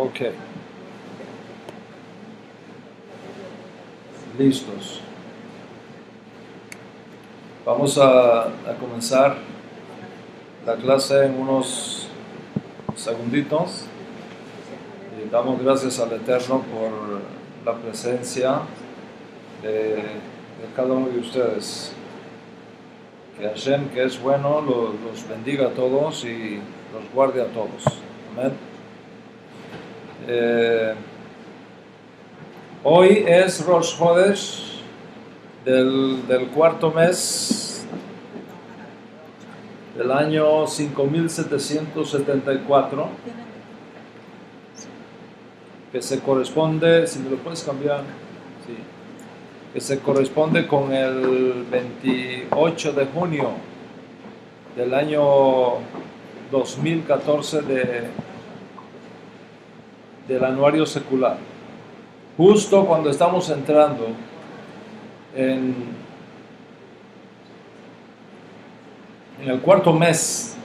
Ok. Listos. Vamos a comenzar la clase en unos segunditos. Y damos gracias al Eterno por la presencia de cada uno de ustedes. Que Hashem, que es bueno, los bendiga a todos y los guarde a todos. Amén. Hoy es Rosh Chodesh del cuarto mes del año 5774, que se corresponde, si me lo puedes cambiar, sí, que se corresponde con el 28 de junio del año 2014 del anuario secular. Justo cuando estamos entrando en el cuarto mes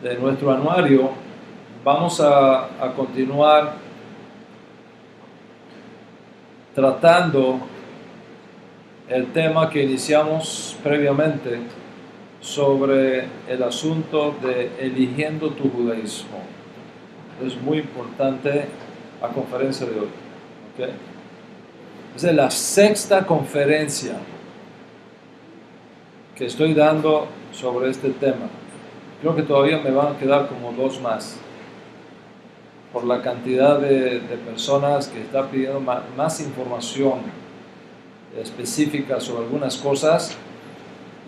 de nuestro anuario, vamos a continuar tratando el tema que iniciamos previamente sobre el asunto de eligiendo tu judaísmo. Es muy importante la conferencia de hoy. ¿Okay? Es la sexta conferencia que estoy dando sobre este tema. Creo que todavía me van a quedar como dos más, por la cantidad de personas que están pidiendo más información específica sobre algunas cosas,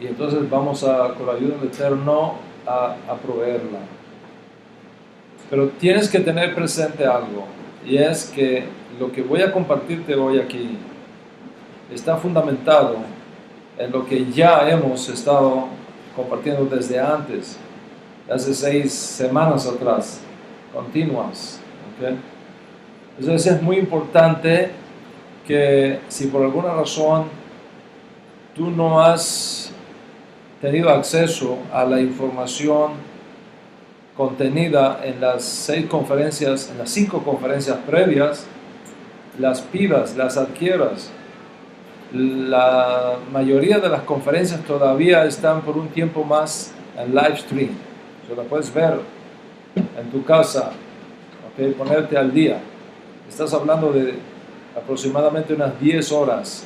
y entonces vamos con la ayuda del Eterno a proveerla. Pero tienes que tener presente algo, y es que lo que voy a compartirte hoy aquí está fundamentado en lo que ya hemos estado compartiendo desde antes, hace 6 semanas atrás, continuas. ¿Okay? Entonces es muy importante que si por alguna razón tú no has tenido acceso a la información contenida en las 5 conferencias previas, las pidas, las adquieras. La mayoría de las conferencias todavía están por un tiempo más en live stream. O sea, la puedes ver en tu casa, ¿okay? Ponerte al día. Estás hablando de aproximadamente unas 10 horas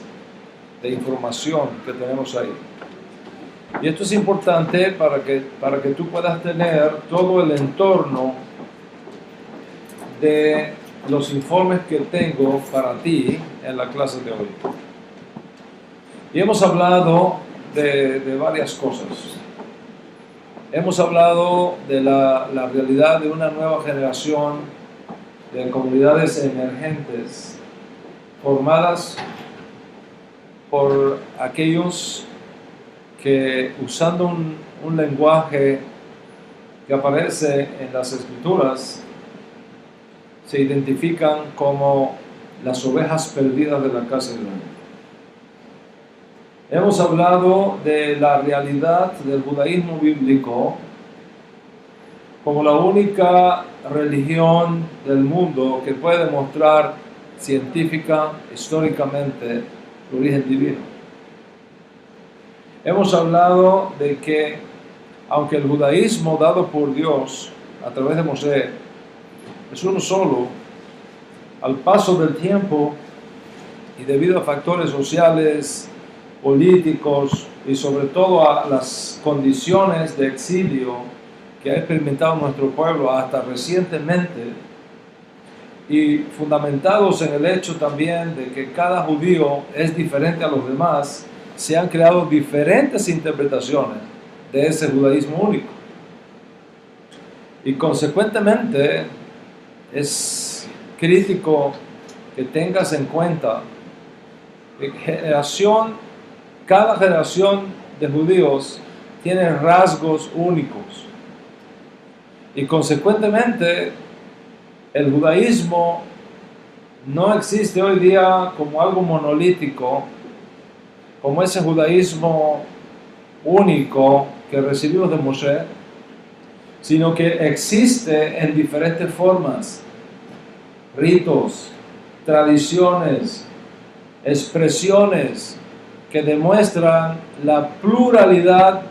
de información que tenemos ahí. Y esto es importante para que tú puedas tener todo el entorno de los informes que tengo para ti en la clase de hoy. Y hemos hablado de varias cosas. Hemos hablado de la realidad de una nueva generación de comunidades emergentes formadas por aquellos que, usando un lenguaje que aparece en las Escrituras, se identifican como las ovejas perdidas de la casa de Israel. Hemos hablado de la realidad del judaísmo bíblico como la única religión del mundo que puede demostrar científica, históricamente, su origen divino. Hemos hablado de que, aunque el judaísmo dado por Dios a través de Moshe es uno solo, al paso del tiempo y debido a factores sociales, políticos y sobre todo a las condiciones de exilio que ha experimentado nuestro pueblo hasta recientemente, y fundamentados en el hecho también de que cada judío es diferente a los demás, se han creado diferentes interpretaciones de ese judaísmo único. Y consecuentemente es crítico que tengas en cuenta que cada generación de judíos tiene rasgos únicos. Y consecuentemente el judaísmo no existe hoy día como algo monolítico, como ese judaísmo único que recibimos de Moshe, sino que existe en diferentes formas. ritos, tradiciones, expresiones que demuestran la pluralidad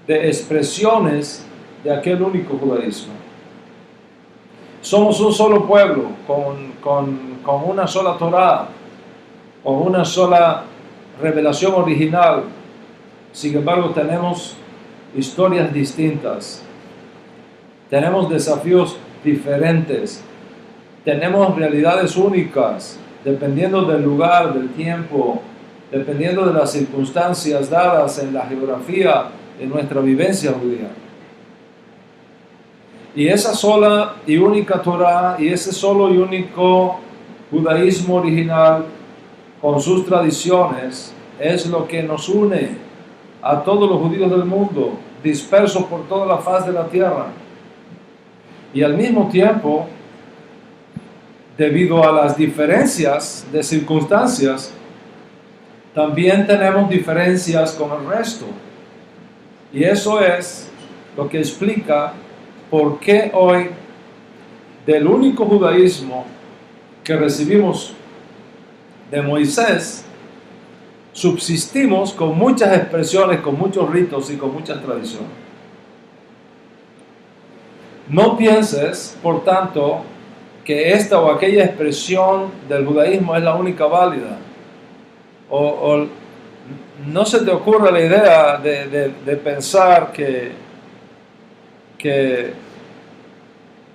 de expresiones de aquel único judaísmo. Somos un solo pueblo, con una sola Torá, con una sola revelación original. Sin embargo, tenemos historias distintas, tenemos desafíos diferentes, tenemos realidades únicas, dependiendo del lugar, del tiempo, dependiendo de las circunstancias dadas en la geografía de nuestra vivencia judía. Y esa sola y única Torá y ese solo y único judaísmo original con sus tradiciones es lo que nos une a todos los judíos del mundo, dispersos por toda la faz de la tierra. Y al mismo tiempo, debido a las diferencias de circunstancias, también tenemos diferencias con el resto. Y eso es lo que explica por qué hoy, del único judaísmo que recibimos de Moisés, subsistimos con muchas expresiones, con muchos ritos y con muchas tradiciones. No pienses, por tanto, que esta o aquella expresión del judaísmo es la única válida. O no se te ocurra la idea de pensar que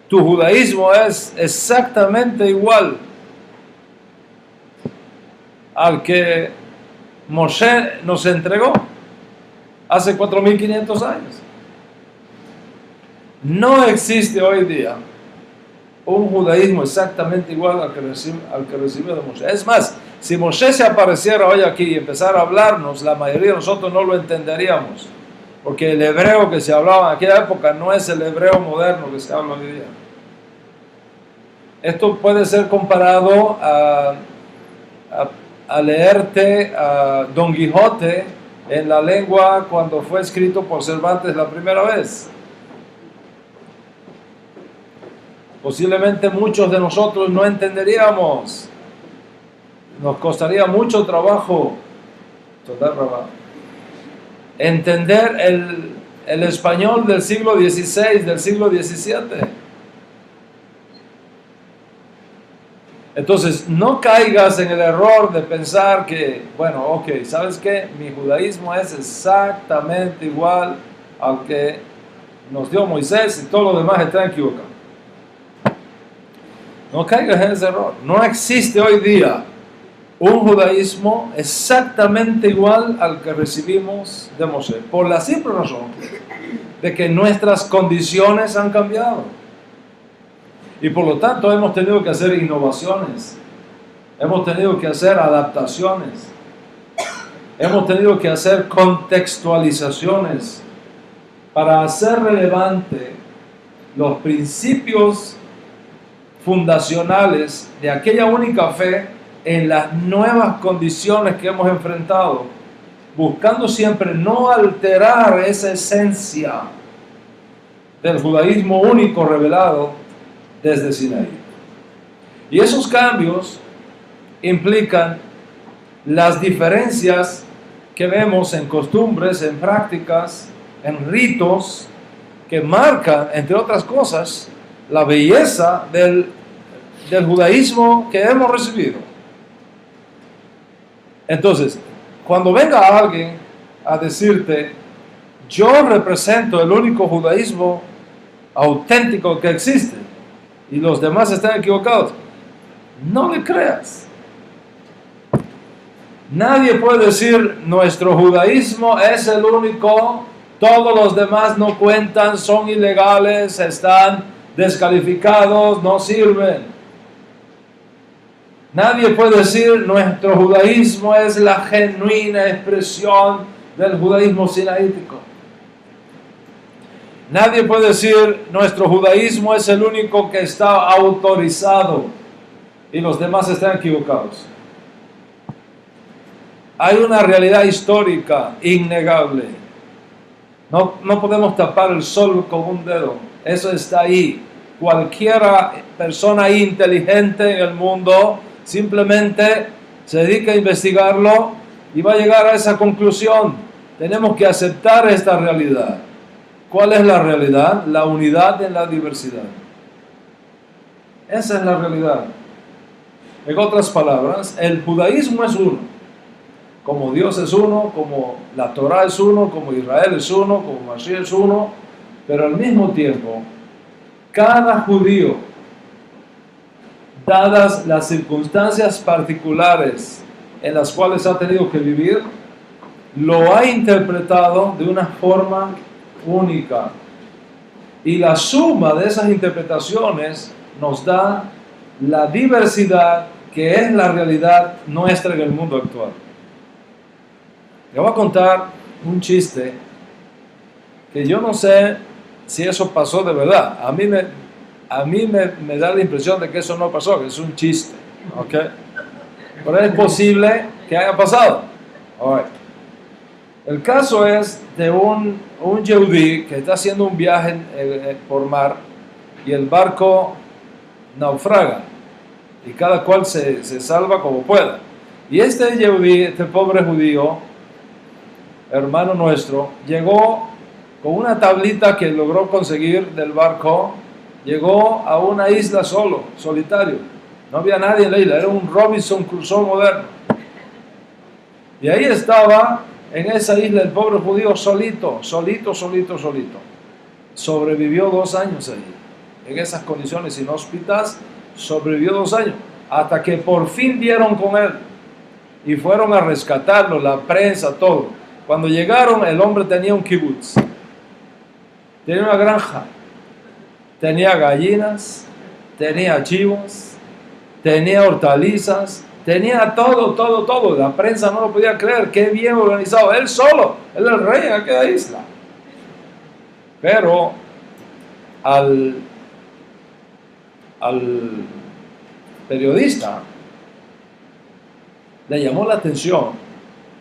tu judaísmo es exactamente igual al que Moshe nos entregó hace 4.500 años. No existe hoy día un judaísmo exactamente igual al que recibió de Moshe. Es más, si Moshe se apareciera hoy aquí y empezara a hablarnos, la mayoría de nosotros no lo entenderíamos, porque el hebreo que se hablaba en aquella época no es el hebreo moderno que se habla hoy día. Esto puede ser comparado a leerte a Don Quijote en la lengua cuando fue escrito por Cervantes la primera vez. Posiblemente muchos de nosotros no entenderíamos. Nos costaría mucho trabajo entender el español del siglo XVI, del siglo XVII. Entonces, no caigas en el error de pensar que, bueno, ok, ¿sabes qué? Mi judaísmo es exactamente igual al que nos dio Moisés y todo lo demás está equivocado. No caigas en ese error. No existe hoy día un judaísmo exactamente igual al que recibimos de Moisés, por la simple razón de que nuestras condiciones han cambiado. Y por lo tanto hemos tenido que hacer innovaciones, hemos tenido que hacer adaptaciones, hemos tenido que hacer contextualizaciones para hacer relevante los principios fundacionales de aquella única fe en las nuevas condiciones que hemos enfrentado, buscando siempre no alterar esa esencia del judaísmo único revelado desde Sinaí. Y esos cambios implican las diferencias que vemos en costumbres, en prácticas, en ritos, que marcan, entre otras cosas, la belleza del judaísmo que hemos recibido. Entonces, cuando venga alguien a decirte, yo represento el único judaísmo auténtico que existe y los demás están equivocados, no le creas. Nadie puede decir, nuestro judaísmo es el único, todos los demás no cuentan, son ilegales, están descalificados, no sirven. Nadie puede decir, nuestro judaísmo es la genuina expresión del judaísmo sinaítico. Nadie puede decir, nuestro judaísmo es el único que está autorizado y los demás están equivocados. Hay una realidad histórica innegable. No podemos tapar el sol con un dedo. Eso está ahí. cualquiera persona inteligente en el mundo simplemente se dedica a investigarlo y va a llegar a esa conclusión. Tenemos que aceptar esta realidad. ¿Cuál es la realidad? La unidad en la diversidad. Esa es la realidad. En otras palabras, el judaísmo es uno. Como Dios es uno, como la Torah es uno, como Israel es uno, como Mashiach es uno, pero al mismo tiempo, cada judío, dadas las circunstancias particulares en las cuales ha tenido que vivir, lo ha interpretado de una forma única. Y la suma de esas interpretaciones nos da la diversidad que es la realidad nuestra en el mundo actual. Le voy a contar un chiste que yo no sé si eso pasó de verdad. A mí me da la impresión de que eso no pasó, que es un chiste, ¿ok? Pero es posible que haya pasado. Right. El caso es de un yehudí que está haciendo un viaje por mar y el barco naufraga y cada cual se salva como pueda. Y este yehudí, este pobre judío, hermano nuestro, llegó con una tablita que logró conseguir del barco, llegó a una isla solitario. No había nadie en la isla, era un Robinson Crusoe moderno. Y ahí estaba, en esa isla, el pobre judío solito. Sobrevivió 2 años ahí, en esas condiciones inhóspitas, sobrevivió 2 años, hasta que por fin dieron con él y fueron a rescatarlo, la prensa, todo. Cuando llegaron, el hombre tenía un kibutz, tenía una granja, tenía gallinas, tenía chivos, tenía hortalizas, tenía todo. La prensa no lo podía creer, qué bien organizado, él solo, él era el rey en aquella isla. Pero al periodista le llamó la atención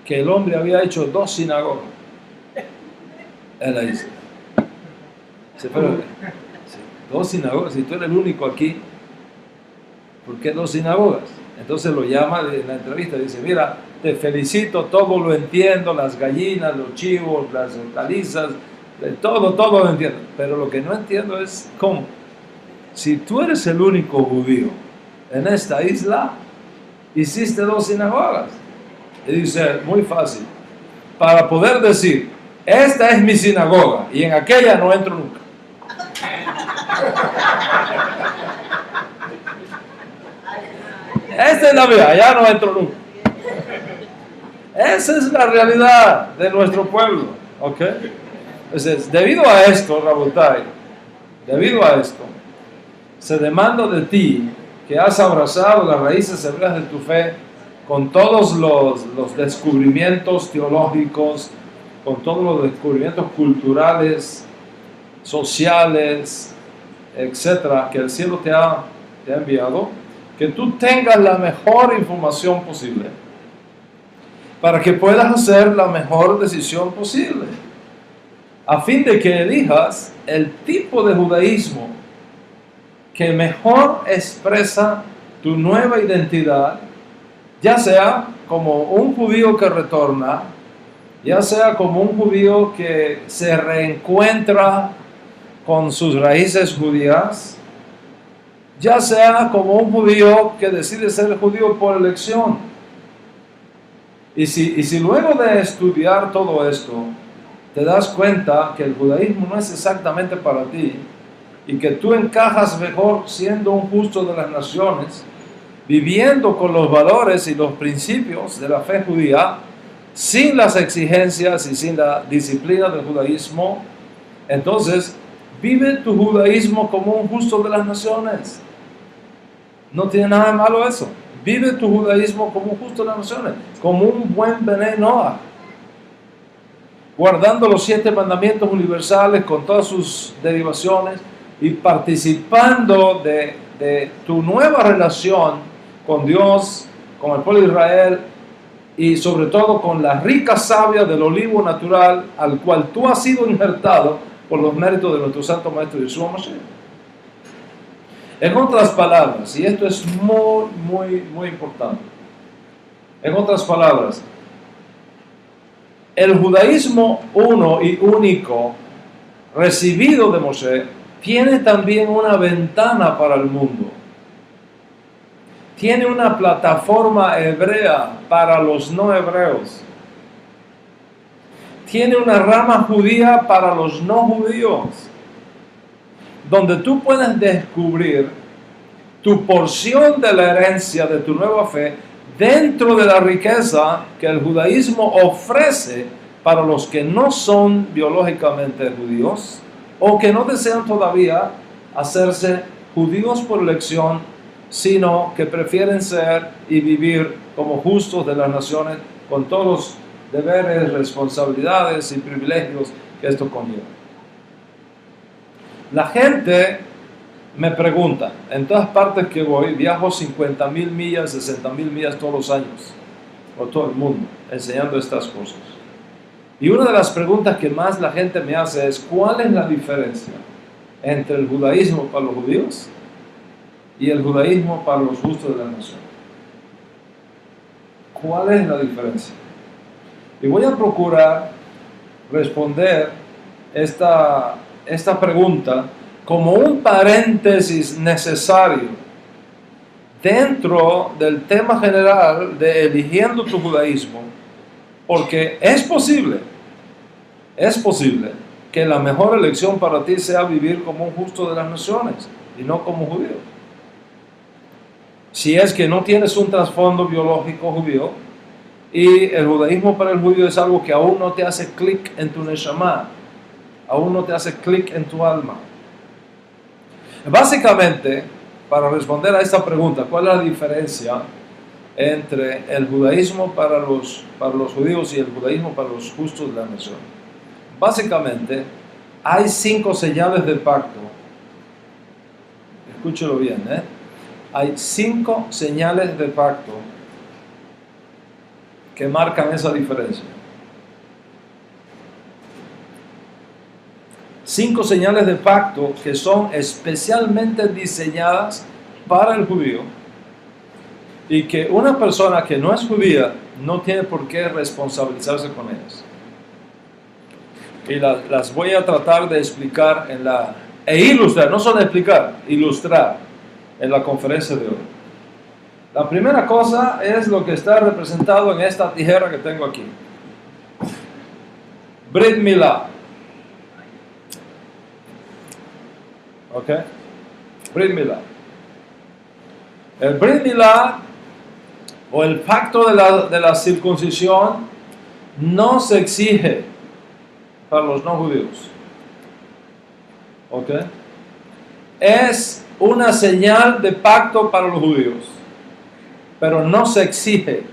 que el hombre había hecho 2 sinagogas en la isla. Pero, 2 sinagogas, si tú eres el único aquí, ¿por qué 2 sinagogas? Entonces lo llama en la entrevista, dice, mira, te felicito, todo lo entiendo, las gallinas, los chivos, las hortalizas, todo lo entiendo, pero lo que no entiendo es cómo, si tú eres el único judío en esta isla, hiciste 2 sinagogas. Y dice, muy fácil, para poder decir, esta es mi sinagoga y en aquella no entro nunca. Esta es la mía, allá no entro nunca. Esa es la realidad de nuestro pueblo, ¿ok? Entonces, debido a esto, Rabotai, debido a esto, se demanda de ti que has abrazado las raíces hebreas de tu fe con todos los descubrimientos teológicos, con todos los descubrimientos culturales, sociales, etcétera, que el cielo te ha enviado, que tú tengas la mejor información posible para que puedas hacer la mejor decisión posible, a fin de que elijas el tipo de judaísmo que mejor expresa tu nueva identidad, ya sea como un judío que retorna, ya sea como un judío que se reencuentra con sus raíces judías, ya sea como un judío que decide ser judío por elección. Y si luego de estudiar todo esto te das cuenta que el judaísmo no es exactamente para ti y que tú encajas mejor siendo un justo de las naciones, viviendo con los valores y los principios de la fe judía, sin las exigencias y sin la disciplina del judaísmo, entonces vive tu judaísmo como un justo de las naciones. No tiene nada de malo eso. Vive tu judaísmo como un justo de las naciones, como un buen Benei Noach, guardando los 7 mandamientos universales con todas sus derivaciones y participando de tu nueva relación con Dios, con el pueblo de Israel y sobre todo con la rica savia del olivo natural al cual tú has sido injertado por los méritos de nuestro Santo Maestro Yeshua Mashiach. En otras palabras, y esto es muy importante, en otras palabras, el judaísmo uno y único recibido de Moshe tiene también una ventana para el mundo. Tiene una plataforma hebrea para los no hebreos. Tiene una rama judía para los no judíos, donde tú puedes descubrir tu porción de la herencia de tu nueva fe dentro de la riqueza que el judaísmo ofrece para los que no son biológicamente judíos o que no desean todavía hacerse judíos por elección, sino que prefieren ser y vivir como justos de las naciones con todos los deberes, responsabilidades y privilegios que esto conlleva. La gente me pregunta, en todas partes que voy, viajo 50,000 millas, 60,000 millas todos los años, por todo el mundo, enseñando estas cosas. Y una de las preguntas que más la gente me hace es, ¿cuál es la diferencia entre el judaísmo para los judíos y el judaísmo para los justos de la nación? ¿Cuál es la diferencia? Y voy a procurar responder esta pregunta como un paréntesis necesario dentro del tema general de eligiendo tu judaísmo, porque es posible que la mejor elección para ti sea vivir como un justo de las naciones y no como judío. Si es que no tienes un trasfondo biológico judío y el judaísmo para el judío es algo que aún no te hace clic en tu neshama, aún no te hace clic en tu alma. Básicamente, para responder a esta pregunta, ¿cuál es la diferencia entre el judaísmo para los judíos y el judaísmo para los justos de la nación? Básicamente, hay 5 señales del pacto. Escúchelo bien, Hay 5 señales del pacto que marcan esa diferencia. 5 señales de pacto que son especialmente diseñadas para el judío y que una persona que no es judía no tiene por qué responsabilizarse con ellas. Y las voy a tratar de explicar e ilustrar, no solo explicar, ilustrar en la conferencia de hoy. La primera cosa es lo que está representado en esta tijera que tengo aquí. Brit Milá. ¿Ok? Brit Milá. El Brit Milá o el pacto de la circuncisión no se exige para los no judíos. ¿Ok? Es una señal de pacto para los judíos, pero no se exige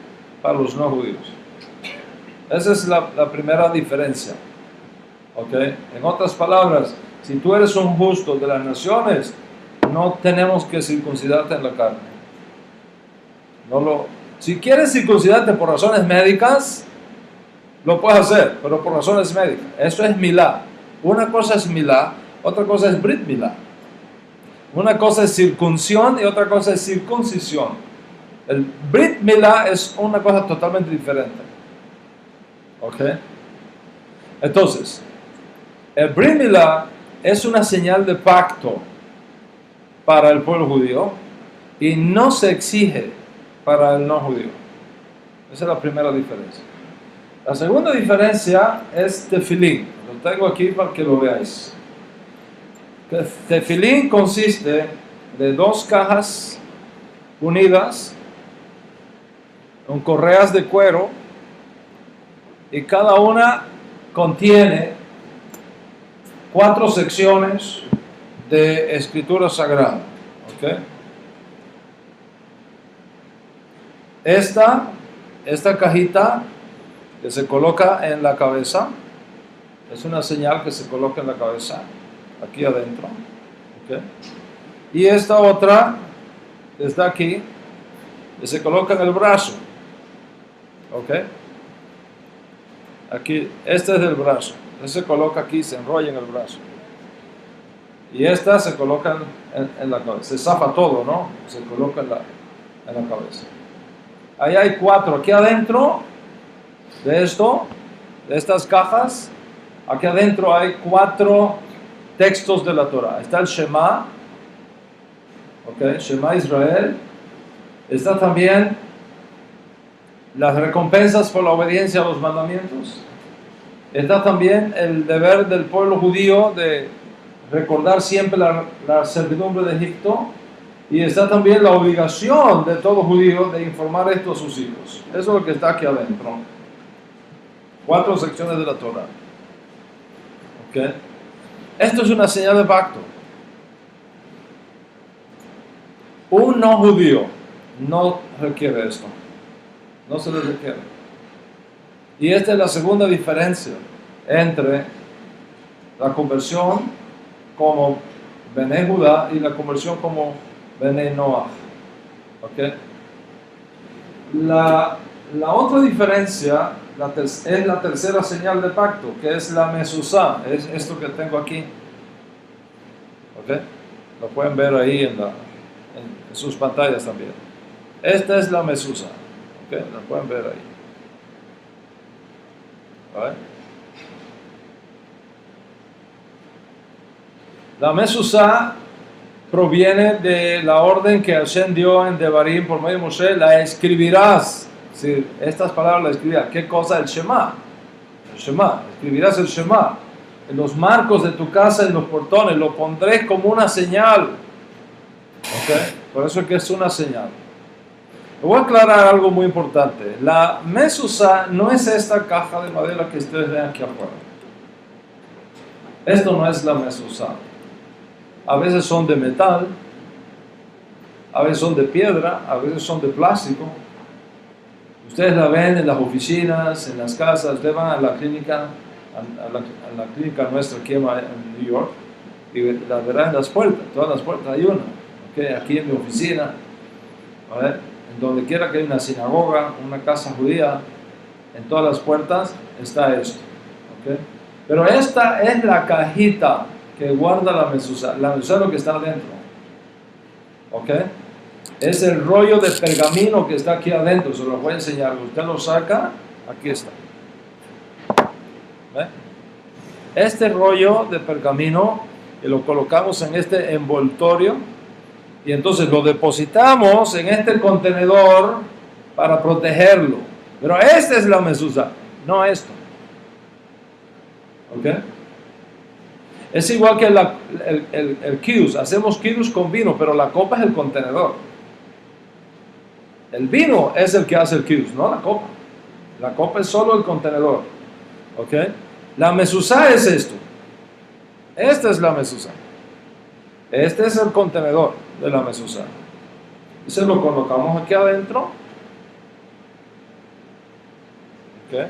para los no judíos. Esa es la primera diferencia. ¿Ok? En otras palabras, si tú eres un justo de las naciones, no tenemos que circuncidarte en la carne. Si quieres circuncidarte por razones médicas, lo puedes hacer, pero por razones médicas. Eso es milá. Una cosa es milá, otra cosa es brit milá. Una cosa es circuncisión y otra cosa es circuncisión. El brit milá es una cosa totalmente diferente. ¿Ok? Entonces, el brit milá es una señal de pacto para el pueblo judío y no se exige para el no judío. Esa es la primera diferencia. La segunda diferencia es tefilín. Lo tengo aquí para que lo veáis. Tefilín consiste de 2 cajas unidas con correas de cuero y cada una contiene 4 secciones de escritura sagrada. ¿Ok? Esta cajita que se coloca en la cabeza es una señal que se coloca en la cabeza, aquí adentro. ¿Okay? Y esta otra está aquí, que se coloca en el brazo. ¿Ok? Aquí, este es el brazo. Este se coloca aquí, se enrolla en el brazo. Y esta se coloca en la cabeza. Se zafa todo, ¿no? Se coloca en la cabeza. Ahí hay 4. Aquí adentro de esto, de estas cajas, aquí adentro hay 4 textos de la Torah. Está el Shema, ¿ok? Shema Israel. Está también las recompensas por la obediencia a los mandamientos. Está también el deber del pueblo judío de recordar siempre la servidumbre de Egipto. Y está también la obligación de todo judío de informar esto a sus hijos. Eso es lo que está aquí adentro. 4 secciones de la Torah. ¿Ok? Esto es una señal de pacto. Un no judío no requiere esto. No se le requiere. Y esta es la segunda diferencia entre la conversión como Bene Judá y la conversión como Bene Noach. ¿Ok? La otra diferencia es la tercera señal de pacto, que es la mezuzá. Es esto que tengo aquí. ¿Ok? Lo pueden ver ahí en sus pantallas también. Esta es la mezuzá. ¿Ok? La pueden ver ahí. ¿Vale? La mezuzá proviene de la orden que Hashem dio en Devarim por medio de Moshe. La escribirás. Sí, estas palabras las escribirás. ¿Qué cosa? El Shema. El Shema. Escribirás el Shema en los marcos de tu casa, en los portones. Lo pondré como una señal. ¿Ok? Por eso es que es una señal. Voy a aclarar algo muy importante. La mezuzá no es esta caja de madera que ustedes ven aquí afuera. Esto no es la mezuzá. A veces son de metal, a veces son de piedra, a veces son de plástico. Ustedes la ven en las oficinas, en las casas. Ustedes van a la clínica, a la clínica nuestra aquí en New York, y la verán en las puertas. Todas las puertas hay una. ¿Okay? Aquí en mi oficina, a ver, en donde quiera que haya una sinagoga, una casa judía, en todas las puertas está esto. ¿Okay? Pero esta es la cajita que guarda la mezuzá. La mezuzá es lo que está adentro. ¿Ok? Es el rollo de pergamino que está aquí adentro. Se lo voy a enseñar. Usted lo saca, aquí está. ¿Ve? Este rollo de pergamino, que lo colocamos en este envoltorio, y entonces lo depositamos en este contenedor para protegerlo. Pero esta es la mezuzá, no esto. ¿Ok? Es igual que el kiddush. Hacemos kiddush con vino, pero la copa es el contenedor. El vino es el que hace el kiddush, no la copa. La copa es solo el contenedor. ¿Ok? La mezuzá es esto. Esta es la mezuzá. Este es el contenedor de la mezuzá. Y se lo colocamos aquí adentro. ¿Ok?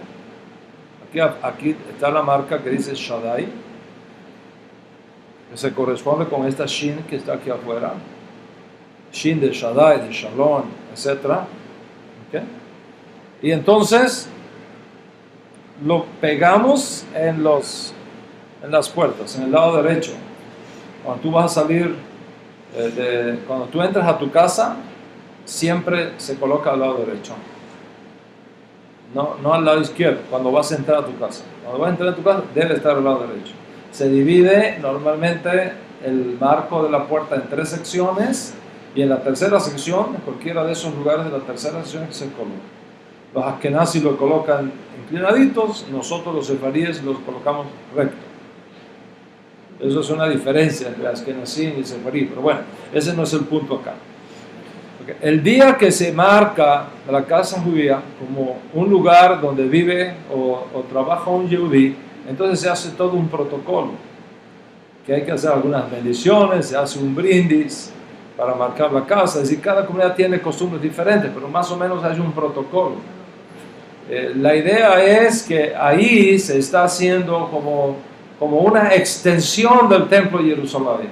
Aquí está la marca que dice Shaddai, que se corresponde con esta Shin que está aquí afuera. Shin de Shaddai, de Shalom, etc. ¿Okay? Y entonces lo pegamos en las puertas, en el lado derecho. Cuando tú vas a salir, cuando tú entras a tu casa, siempre se coloca al lado derecho. No al lado izquierdo, cuando vas a entrar a tu casa. Cuando vas a entrar a tu casa, debe estar al lado derecho. Se divide normalmente el marco de la puerta en 3 secciones, y en la tercera sección, en cualquiera de esos lugares de la tercera sección se coloca. Los askenazis lo colocan inclinaditos, nosotros los sefaríes los colocamos recto. Eso es una diferencia entre askenazí y sefarí, pero bueno, ese no es el punto acá. Okay. El día que se marca la casa judía como un lugar donde vive o trabaja un yehudí, entonces se hace todo un protocolo, que hay que hacer algunas bendiciones, se hace un brindis para marcar la casa. Es decir, cada comunidad tiene costumbres diferentes, pero más o menos hay un protocolo. La idea es que ahí se está haciendo como una extensión del templo de Jerusalén,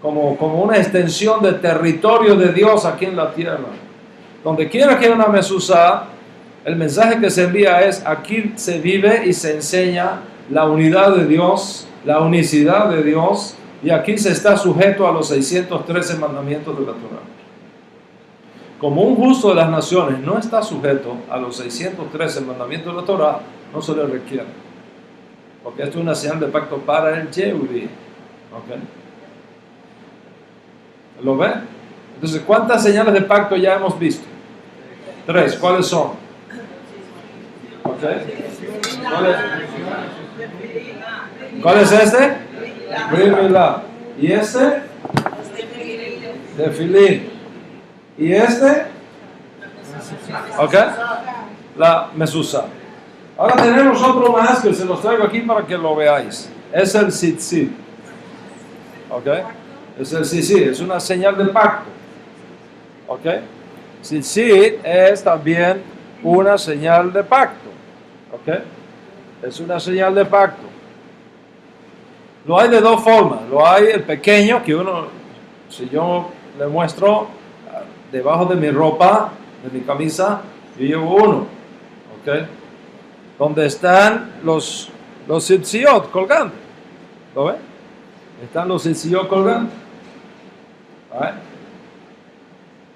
como una extensión del territorio de Dios aquí en la tierra. Donde quiera que haya una mezuzá, el mensaje que se envía es: aquí se vive y se enseña la unidad de Dios, la unicidad de Dios, Y aquí se está sujeto a los 613 mandamientos de la Torah. Como un justo de las naciones no está sujeto a los 613 mandamientos de la Torah, no se le requiere. Porque esto es una señal de pacto para el Yehudi. ¿Okay? ¿Lo ven? Entonces, ¿cuántas señales de pacto ya hemos visto? 3. ¿Cuáles son? ¿Okay? ¿Cuál es este? Brit Milá. ¿Y este? Tefilín. ¿Y este? ¿Ok? La Mezuzá. Ahora tenemos otro más que se los traigo aquí para que lo veáis. Es el tzitzit. ¿Ok? Es el tzitzit, es una señal de pacto. ¿Ok? Tzitzit es también una señal de pacto. ¿Ok? Es una señal de pacto. Lo hay de dos formas. Lo hay el pequeño, que uno, si yo le muestro debajo de mi ropa, de mi camisa, yo llevo uno. ¿Ok? Donde están los tzitziot colgando. ¿Lo ven? Están los tzitziot colgando. ¿Vale?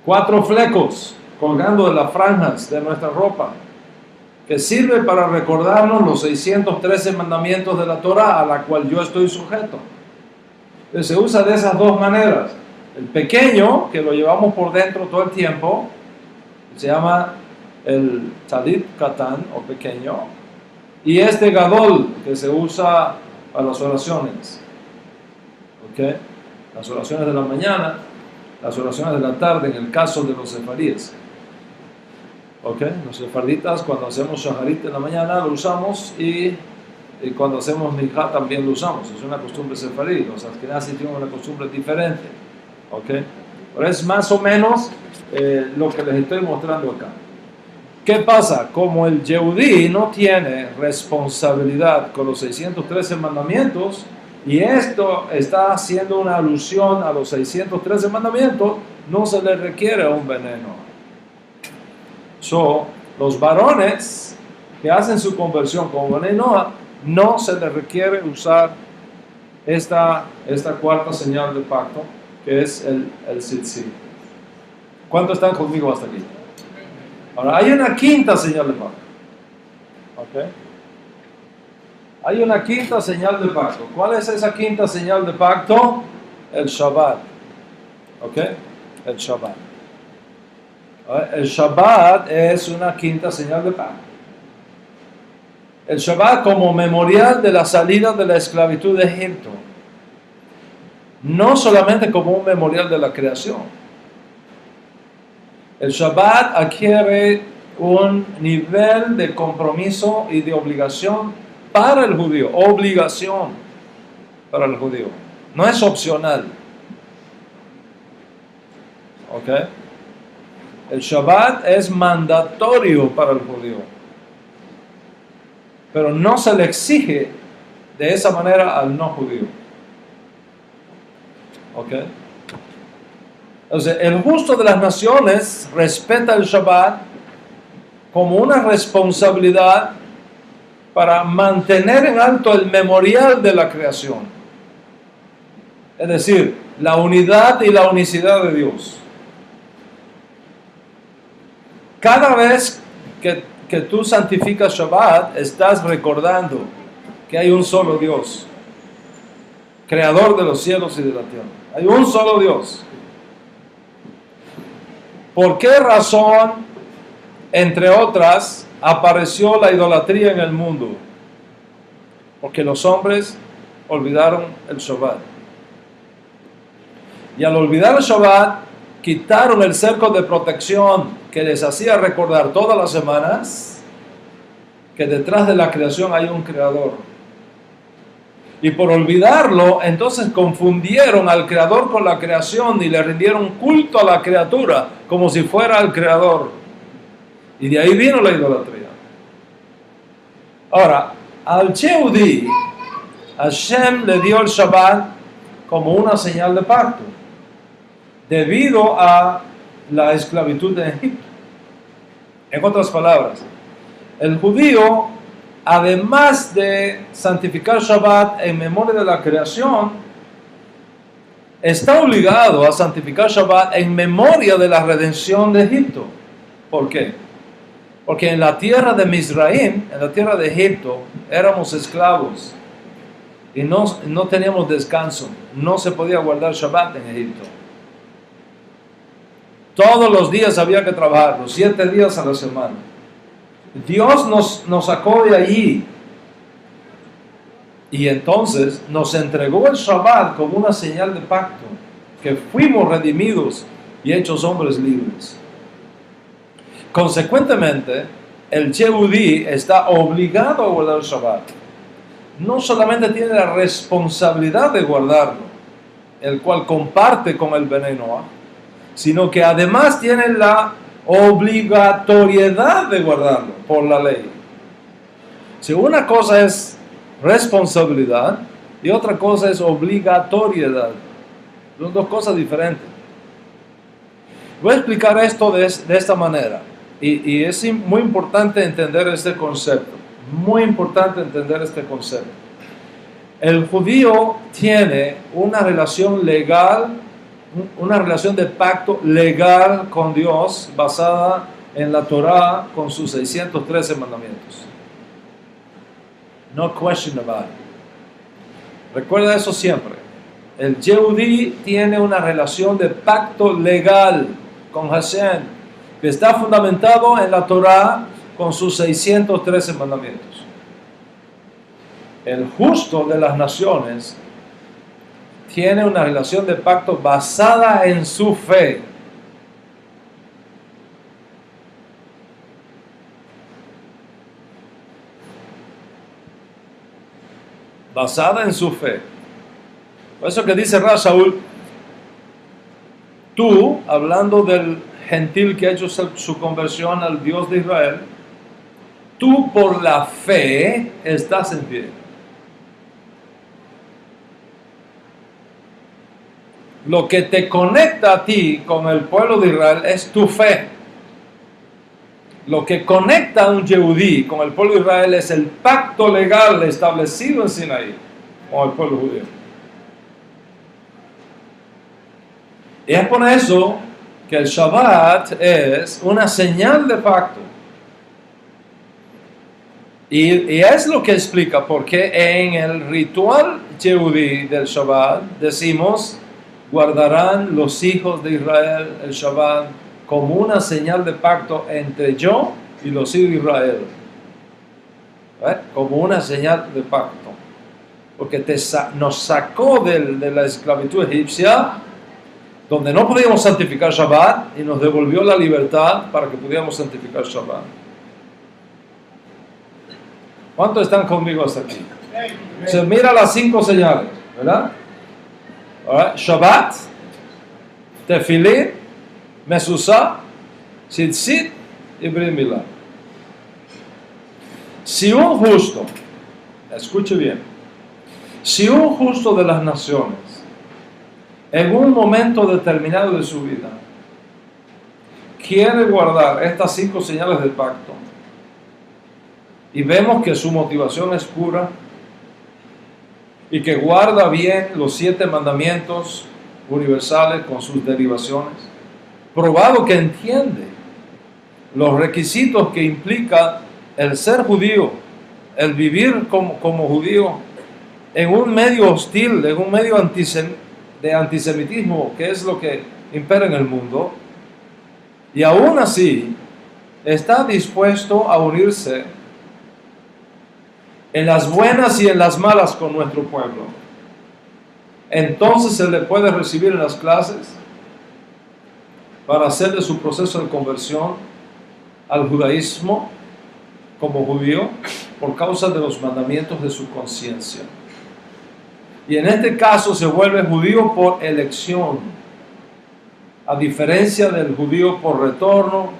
4 flecos colgando de las franjas de nuestra ropa, que sirve para recordarnos los 613 mandamientos de la Torah a la cual yo estoy sujeto. Entonces se usa de esas dos maneras. El pequeño, que lo llevamos por dentro todo el tiempo, se llama el talit katán o pequeño, y este gadol, que se usa para las oraciones. ¿Ok? Las oraciones de la mañana, las oraciones de la tarde, en el caso de los sefaríes. ¿Ok? Los sefarditas, cuando hacemos shaharit en la mañana, lo usamos, y cuando hacemos minjá también lo usamos. Es una costumbre sefarí. Los ashkenazis tienen una costumbre diferente. ¿Ok? Pero es más o menos lo que les estoy mostrando acá. ¿Qué pasa? Como el Yehudí no tiene responsabilidad con los 613 mandamientos, y esto está haciendo una alusión a los 613 mandamientos, no se le requiere un veneno. Los varones que hacen su conversión como Bnei Noach, no se les requiere usar esta cuarta señal de pacto, que es el tzitzit. ¿Cuántos están conmigo hasta aquí? Ahora, hay una quinta señal de pacto. ¿Ok? Hay una quinta señal de pacto. ¿Cuál es esa quinta señal de pacto? El Shabbat. ¿Ok? El Shabbat. El Shabbat es una quinta señal de pacto. El Shabbat como memorial de la salida de la esclavitud de Egipto. No solamente como un memorial de la creación. El Shabbat adquiere un nivel de compromiso y de obligación para el judío. Obligación para el judío. No es opcional. ¿Ok? El Shabbat es mandatorio para el judío. Pero no se le exige de esa manera al no judío. ¿Ok? Entonces, el justo de las naciones respeta el Shabbat como una responsabilidad para mantener en alto el memorial de la creación. Es decir, la unidad y la unicidad de Dios. Cada vez que tú santificas Shabbat, estás recordando que hay un solo Dios, creador de los cielos y de la tierra. Hay un solo Dios. ¿Por qué razón, entre otras, apareció la idolatría en el mundo? Porque los hombres olvidaron el Shabbat. Y al olvidar el Shabbat, quitaron el cerco de protección que les hacía recordar todas las semanas que detrás de la creación hay un creador. Y por olvidarlo, entonces confundieron al creador con la creación y le rindieron culto a la criatura como si fuera el creador. Y de ahí vino la idolatría. Ahora, al Yehudí, Hashem le dio el Shabbat como una señal de pacto, debido a la esclavitud de Egipto. En otras palabras, el judío, además de santificar Shabbat en memoria de la creación, está obligado a santificar Shabbat en memoria de la redención de Egipto. ¿Por qué? Porque en la tierra de Mizraim, en la tierra de Egipto, éramos esclavos y no teníamos descanso. No se podía guardar Shabbat en Egipto. Todos los días había que trabajar, los 7 días a la semana. Dios nos sacó de allí y entonces nos entregó el Shabbat como una señal de pacto, que fuimos redimidos y hechos hombres libres. Consecuentemente, el Yehudí está obligado a guardar el Shabbat. No solamente tiene la responsabilidad de guardarlo, el cual comparte con el Bnei Noach, sino que además tiene la obligatoriedad de guardarlo por la ley. Si una cosa es responsabilidad y otra cosa es obligatoriedad, son dos cosas diferentes. Voy a explicar esto de esta manera, y es muy importante entender este concepto. Muy importante entender este concepto. El judío tiene una relación legal, una relación de pacto legal con Dios basada en la Torá con sus 613 mandamientos. No question about it. Recuerda eso siempre. El Yehudí tiene una relación de pacto legal con Hashem que está fundamentado en la Torá con sus 613 mandamientos. El justo de las naciones tiene una relación de pacto basada en su fe. Basada en su fe. Por eso que dice Ra Shaul, tú, hablando del gentil que ha hecho su conversión al Dios de Israel, tú por la fe estás en pie. Lo que te conecta a ti con el pueblo de Israel es tu fe. Lo que conecta a un Yehudí con el pueblo de Israel es el pacto legal establecido en Sinaí con el pueblo judío. Y es por eso que el Shabbat es una señal de pacto. Y es lo que explica por qué en el ritual Yehudí del Shabbat decimos: guardarán los hijos de Israel el Shabbat como una señal de pacto entre yo y los hijos de Israel. Como una señal de pacto. Porque nos sacó de la esclavitud egipcia, donde no podíamos santificar Shabbat, y nos devolvió la libertad para que pudiéramos santificar Shabbat. ¿Cuántos están conmigo hasta aquí? Se mira las 5 señales, ¿verdad? Shabbat, Tefilín, Mezuzá, Tzitzit y Brit Milá. Si un justo, escuche bien, si un justo de las naciones, en un momento determinado de su vida, quiere guardar estas 5 señales del pacto, y vemos que su motivación es pura, y que guarda bien los 7 mandamientos universales con sus derivaciones, probado que entiende los requisitos que implica el ser judío, el vivir como judío en un medio hostil, en un medio de antisemitismo, que es lo que impera en el mundo, y aún así está dispuesto a unirse en las buenas y en las malas con nuestro pueblo. Entonces se le puede recibir en las clases para hacerle su proceso de conversión al judaísmo como judío por causa de los mandamientos de su conciencia. Y en este caso se vuelve judío por elección, a diferencia del judío por retorno,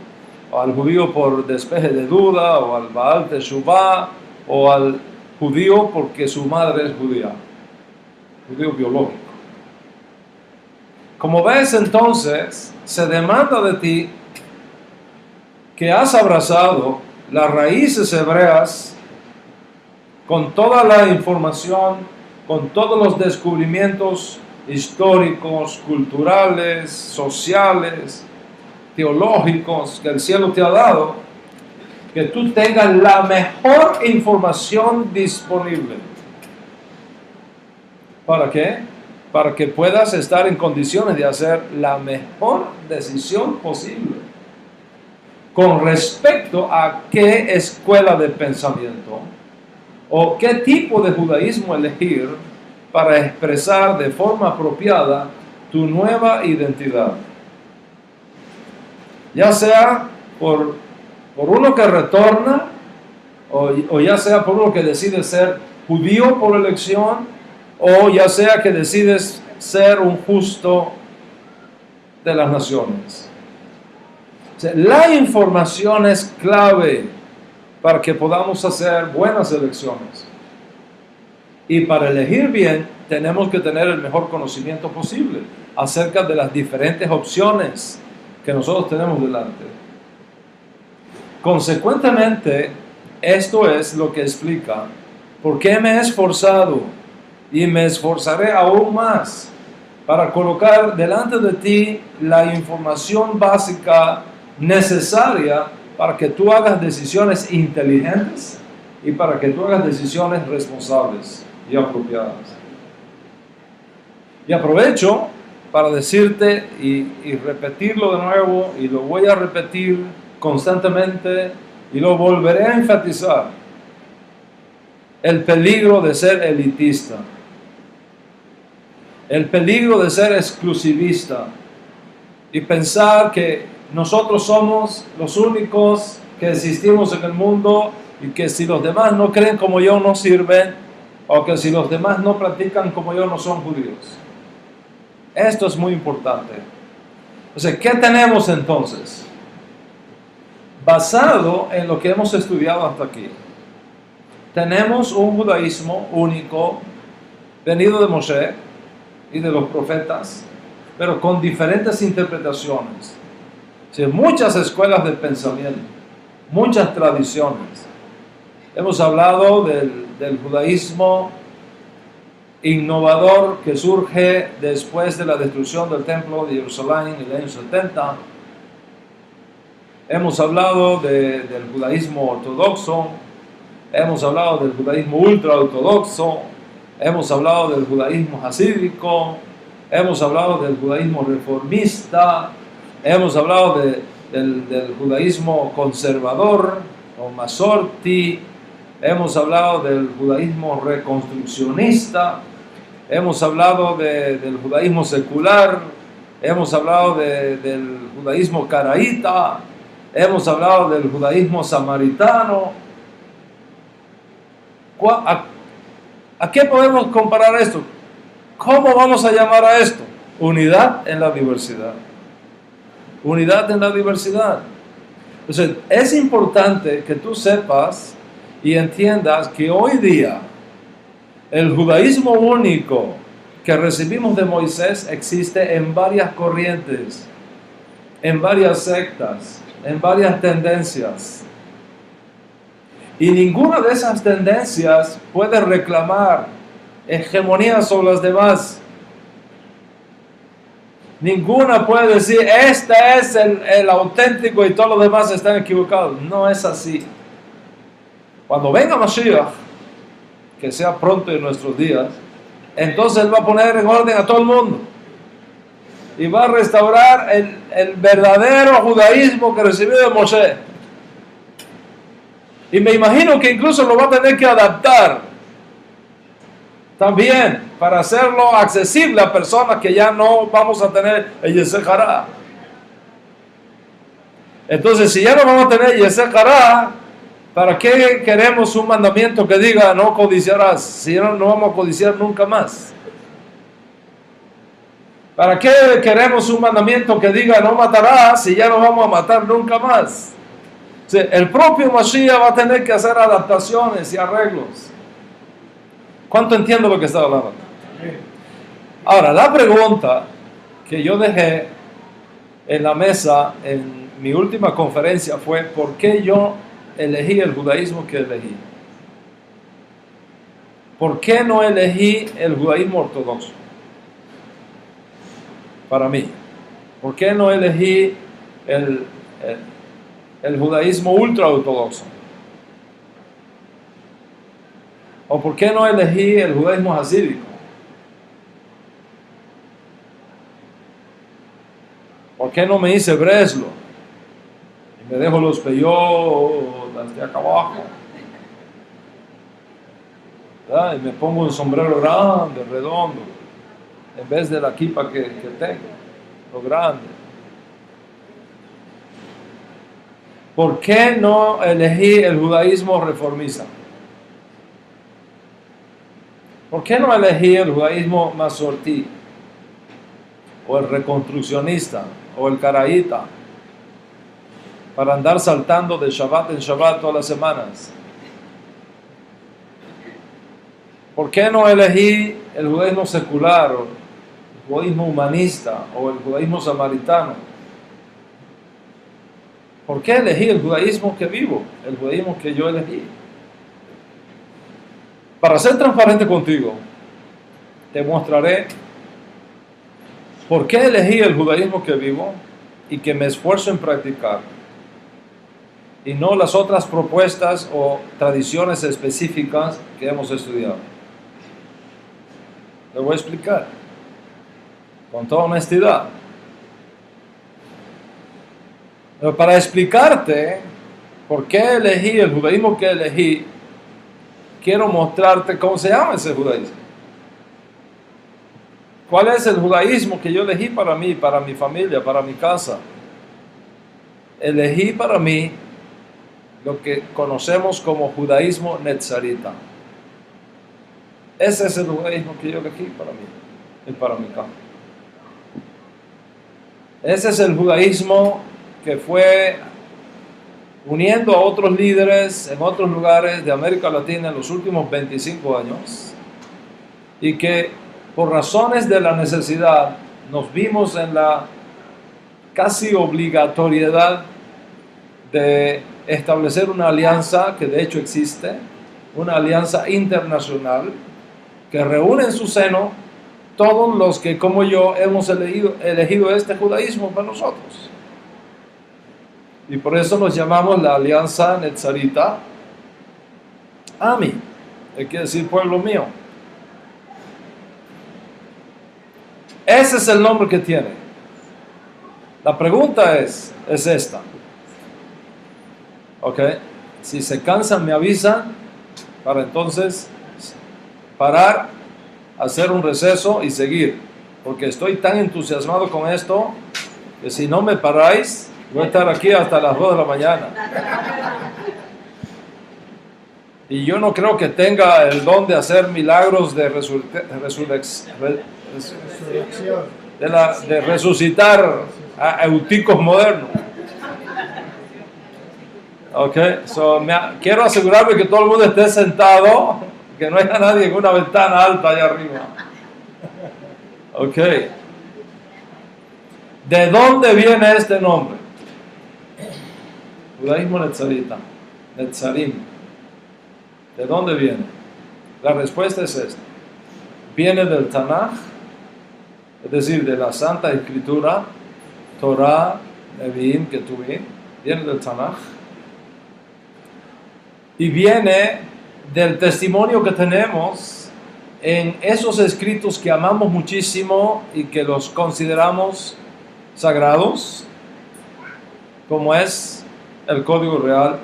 o al judío por despeje de duda, o al Baal Teshuvah, o al judío porque su madre es judía, judío biológico. Como ves, entonces, se demanda de ti que has abrazado las raíces hebreas con toda la información, con todos los descubrimientos históricos, culturales, sociales, teológicos que el cielo te ha dado, que tú tengas la mejor información disponible. ¿Para qué? Para que puedas estar en condiciones de hacer la mejor decisión posible con respecto a qué escuela de pensamiento o qué tipo de judaísmo elegir para expresar de forma apropiada tu nueva identidad. Ya sea por uno que retorna o ya sea por uno que decide ser judío por elección, o ya sea que decides ser un justo de las naciones. O sea, la información es clave para que podamos hacer buenas elecciones. Y para elegir bien, tenemos que tener el mejor conocimiento posible acerca de las diferentes opciones que nosotros tenemos delante. Consecuentemente, esto es lo que explica por qué me he esforzado y me esforzaré aún más para colocar delante de ti la información básica necesaria para que tú hagas decisiones inteligentes y para que tú hagas decisiones responsables y apropiadas. Y aprovecho para decirte y repetirlo de nuevo, y lo voy a repetir constantemente y lo volveré a enfatizar: el peligro de ser elitista, el peligro de ser exclusivista y pensar que nosotros somos los únicos que existimos en el mundo y que si los demás no creen como yo no sirven, o que si los demás no practican como yo no son judíos. Esto es muy importante. O sea, ¿qué tenemos entonces? Basado en lo que hemos estudiado hasta aquí, tenemos un judaísmo único, venido de Moshe y de los profetas, pero con diferentes interpretaciones. O sea, muchas escuelas de pensamiento, muchas tradiciones. Hemos hablado del judaísmo innovador que surge después de la destrucción del templo de Jerusalén en el año 70. Hemos hablado del judaísmo ortodoxo, hemos hablado del judaísmo ultraortodoxo, hemos hablado del judaísmo hasídico, hemos hablado del judaísmo reformista, hemos hablado del judaísmo conservador o masorti, hemos hablado del judaísmo reconstruccionista, hemos hablado del judaísmo secular, hemos hablado del judaísmo caraíta, hemos hablado del judaísmo samaritano. ¿A qué podemos comparar esto? ¿Cómo vamos a llamar a esto? Unidad en la diversidad. Unidad en la diversidad. Entonces, es importante que tú sepas y entiendas que hoy día el judaísmo único que recibimos de Moisés existe en varias corrientes, en varias sectas, en varias tendencias. Y ninguna de esas tendencias puede reclamar hegemonía sobre las demás. Ninguna puede decir, este es el auténtico y todos los demás están equivocados. No es así. Cuando venga Mashiach, que sea pronto en nuestros días, entonces Él va a poner en orden a todo el mundo. Y va a restaurar el verdadero judaísmo que recibió de Moshe. Y me imagino que incluso lo va a tener que adaptar también para hacerlo accesible a personas que ya no vamos a tener el Yesed Hará. Entonces, si ya no vamos a tener Yesed Hará, ¿para qué queremos un mandamiento que diga no codiciarás? Si no vamos a codiciar nunca más. ¿Para qué queremos un mandamiento que diga no matarás si ya no vamos a matar nunca más? O sea, el propio Mashiach va a tener que hacer adaptaciones y arreglos. ¿Cuánto entiendo lo que está hablando? Ahora, la pregunta que yo dejé en la mesa en mi última conferencia fue ¿por qué yo elegí el judaísmo que elegí? ¿Por qué no elegí el judaísmo ortodoxo? para mí? ¿Por qué no elegí el judaísmo ultraortodoxo? ¿O por qué no elegí el judaísmo hasídico? ¿Por qué no me hice Breslo? Y me dejo los peyotes de acá abajo. ¿Verdad? Y me pongo un sombrero grande, redondo, en vez de la kipa que tengo, lo grande. ¿Por qué no elegí el judaísmo reformista? ¿Por qué no elegí el judaísmo masortí? O el reconstruccionista, o el caraíta, para andar saltando de Shabbat en Shabbat todas las semanas? ¿Por qué no elegí el judaísmo secular, o el judaísmo humanista, o el judaísmo samaritano? ¿Por qué elegí el judaísmo que vivo, el judaísmo que yo elegí? Para ser transparente contigo, te mostraré por qué elegí el judaísmo que vivo y que me esfuerzo en practicar, y no las otras propuestas o tradiciones específicas que hemos estudiado. Te voy a explicar con toda honestidad. Pero para explicarte por qué elegí el judaísmo que elegí, quiero mostrarte cómo se llama ese judaísmo. ¿Cuál es el judaísmo que yo elegí para mí, para mi familia, para mi casa? Elegí para mí lo que conocemos como judaísmo netzarita. Ese es el judaísmo que yo elegí para mí y para mi casa. Ese es el judaísmo que fue uniendo a otros líderes en otros lugares de América Latina en los últimos 25 años, y que por razones de la necesidad nos vimos en la casi obligatoriedad de establecer una alianza que de hecho existe, una alianza internacional que reúne en su seno todos los que, como yo, hemos elegido este judaísmo para nosotros. Y por eso nos llamamos la Alianza Netzarita Ami, que quiere decir pueblo mío. Ese es el nombre que tiene. La pregunta es esta. Ok, si se cansan me avisan para entonces parar, hacer un receso y seguir, porque estoy tan entusiasmado con esto que si no me paráis voy a estar aquí hasta las 2 de la mañana. Y yo no creo que tenga el don de hacer milagros de resucitar a euticos modernos. Ok, quiero asegurarme que todo el mundo esté sentado, que no haya nadie en una ventana alta allá arriba. Ok. ¿De dónde viene este nombre? Judaísmo Netzarita, Netzarim. ¿De dónde viene? La respuesta es esta. Viene del Tanaj, es decir, de la Santa Escritura, Torah, Nevi'im, Ketuvim, viene del Tanaj. Y viene del testimonio que tenemos en esos escritos que amamos muchísimo y que los consideramos sagrados, como es el Código Real,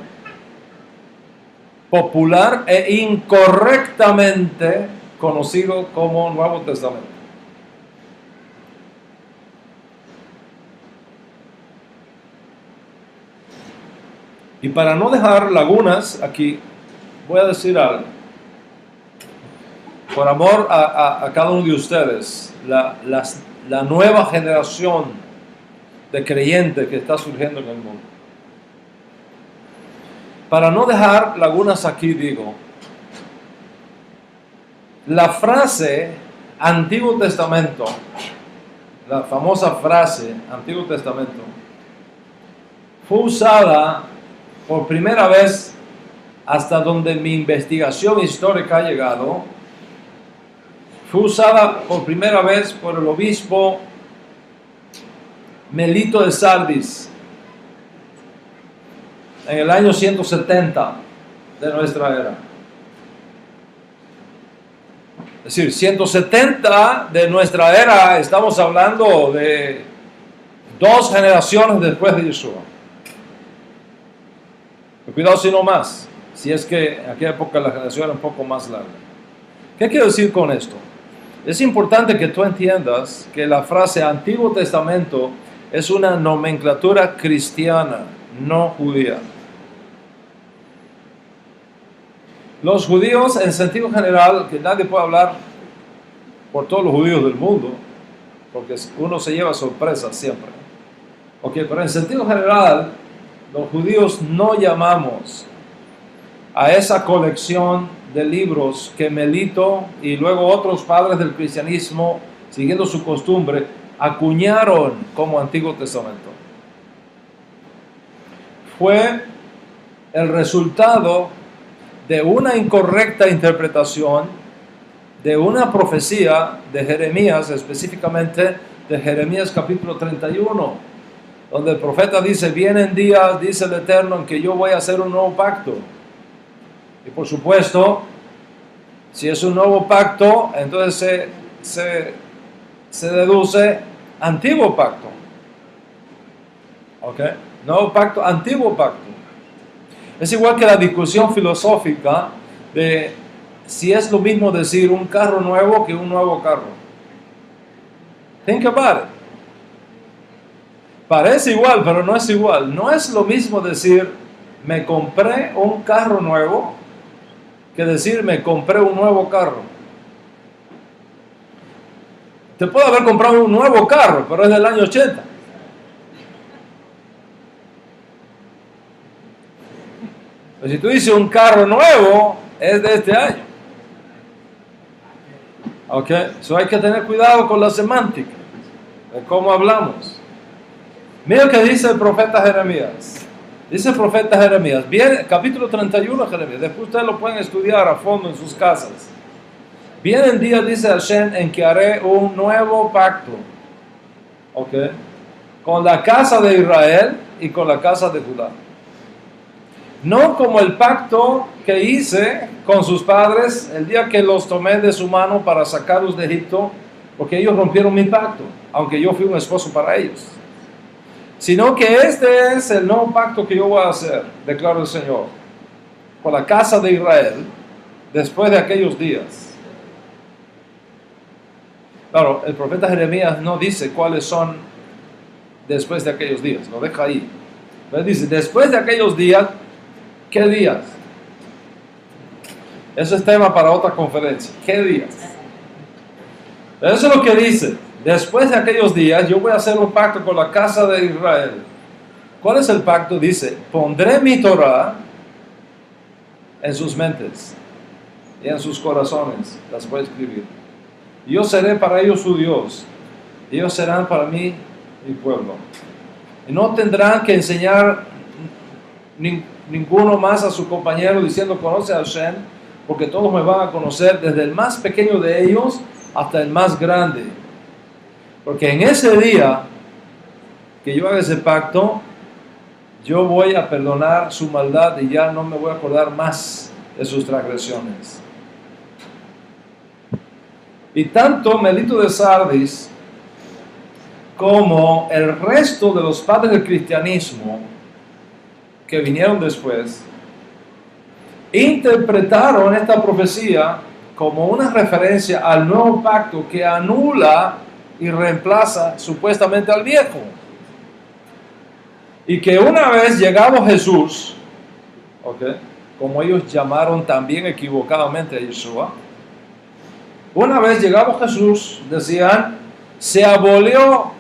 popular e incorrectamente conocido como Nuevo Testamento. Y para no dejar lagunas aquí, voy a decir algo. Por amor a cada uno de ustedes, la nueva generación de creyentes que está surgiendo en el mundo. Para no dejar lagunas aquí, digo, la frase Antiguo Testamento, la famosa frase Antiguo Testamento, fue usada por primera vez, hasta donde mi investigación histórica ha llegado, fue usada por primera vez por el obispo Melito de Sardis, en el año 170 de nuestra era. Es decir, 170 de nuestra era, estamos hablando de 2 generaciones después de Yeshua. Cuidado si no más, si es que en aquella época la generación era un poco más larga. ¿Qué quiero decir con esto? Es importante que tú entiendas que la frase Antiguo Testamento es una nomenclatura cristiana, no judía. Los judíos, en sentido general, que nadie puede hablar por todos los judíos del mundo, porque uno se lleva sorpresas siempre. Ok, pero en sentido general, los judíos no llamamos a esa colección de libros que Melito y luego otros padres del cristianismo, siguiendo su costumbre, acuñaron como Antiguo Testamento. Fue el resultado de una incorrecta interpretación de una profecía de Jeremías, específicamente de Jeremías capítulo 31, donde el profeta dice: vienen días, dice el Eterno, en que yo voy a hacer un nuevo pacto. Y por supuesto, si es un nuevo pacto, entonces se deduce antiguo pacto. ¿Ok? Nuevo pacto, antiguo pacto. Es igual que la discusión filosófica de si es lo mismo decir un carro nuevo que un nuevo carro. Think about it. Parece igual, pero no es igual. No es lo mismo decir me compré un carro nuevo que decir me compré un nuevo carro. Te puedo haber comprado un nuevo carro, pero es del año 80. Pero si tú dices un carro nuevo, es de este año. Ok, so hay que tener cuidado con la semántica, de cómo hablamos. Mira lo que dice el profeta Jeremías. Dice el profeta Jeremías, viene, capítulo 31 de Jeremías, después ustedes lo pueden estudiar a fondo en sus casas. Vienen días, dice Hashem, en que haré un nuevo pacto, ok, con la casa de Israel y con la casa de Judá. No como el pacto que hice con sus padres el día que los tomé de su mano para sacarlos de Egipto, porque ellos rompieron mi pacto, aunque yo fui un esposo para ellos. Sino que este es el nuevo pacto que yo voy a hacer, declara el Señor, con la casa de Israel, después de aquellos días. Claro, el profeta Jeremías no dice cuáles son después de aquellos días, lo deja ahí. Pero dice, después de aquellos días, ¿qué días? Eso es tema para otra conferencia. ¿Qué días? Eso es lo que dice. Después de aquellos días, yo voy a hacer un pacto con la casa de Israel. ¿Cuál es el pacto? Dice, pondré mi Torah en sus mentes y en sus corazones. Las voy a escribir. Yo seré para ellos su Dios. Ellos serán para mí mi pueblo. Y no tendrán que enseñar ninguno más a su compañero diciendo conoce a Hashem, porque todos me van a conocer, desde el más pequeño de ellos hasta el más grande. Porque en ese día que yo haga ese pacto, yo voy a perdonar su maldad y ya no me voy a acordar más de sus transgresiones. Y tanto Melito de Sardis como el resto de los padres del cristianismo que vinieron después, interpretaron esta profecía como una referencia al nuevo pacto que anula y reemplaza supuestamente al viejo. Y que una vez llegado Jesús, okay, como ellos llamaron también equivocadamente a Yeshua, una vez llegado Jesús, decían, se abolió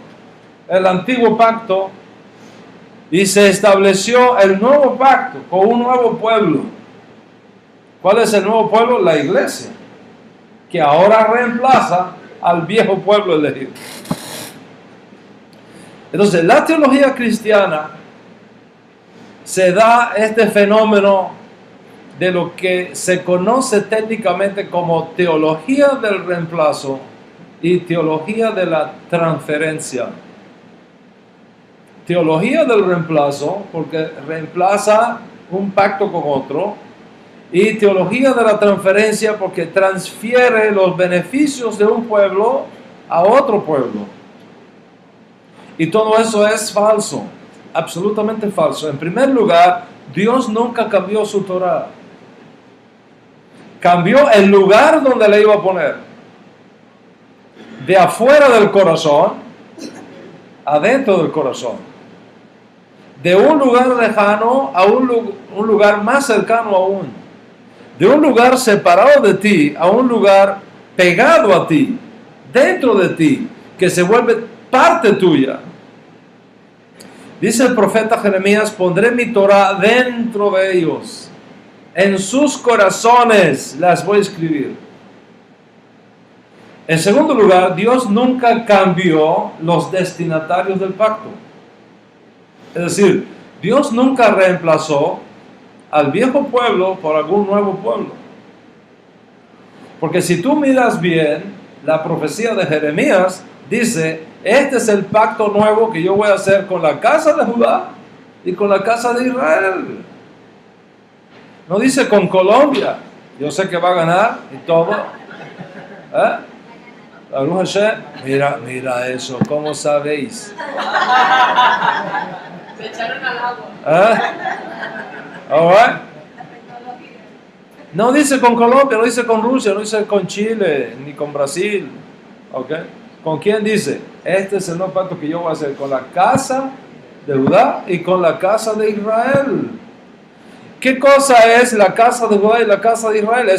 el antiguo pacto y se estableció el nuevo pacto con un nuevo pueblo. ¿Cuál es el nuevo pueblo? La iglesia, que ahora reemplaza al viejo pueblo elegido. Entonces, la teología cristiana se da este fenómeno de lo que se conoce técnicamente como teología del reemplazo y teología de la transferencia. teología del reemplazo, porque reemplaza un pacto con otro, y teología de la transferencia, porque transfiere los beneficios de un pueblo a otro pueblo. Y todo eso es falso, absolutamente falso. En primer lugar, Dios nunca cambió su Torah. Cambió el lugar donde le iba a poner. De afuera del corazón, adentro del corazón. De un lugar lejano a un lugar más cercano aún. De un lugar separado de ti a un lugar pegado a ti, dentro de ti, que se vuelve parte tuya. Dice el profeta Jeremías: pondré mi Torah dentro de ellos, en sus corazones las voy a escribir. En segundo lugar, Dios nunca cambió los destinatarios del pacto. Es decir, Dios nunca reemplazó al viejo pueblo por algún nuevo pueblo. Porque si tú miras bien, la profecía de Jeremías dice: este es el pacto nuevo que yo voy a hacer con la casa de Judá y con la casa de Israel. No dice con Colombia. Yo sé que va a ganar y todo. Baruch Hashem. Mira eso, ¿cómo sabéis? Se echaron al agua. All right. No dice con Colombia, no dice con Rusia, no dice con Chile, ni con Brasil. ¿Okay? ¿Con quién dice? Este es el nuevo pacto que yo voy a hacer con la casa de Judá y con la casa de Israel. ¿Qué cosa es la casa de Judá y la casa de Israel?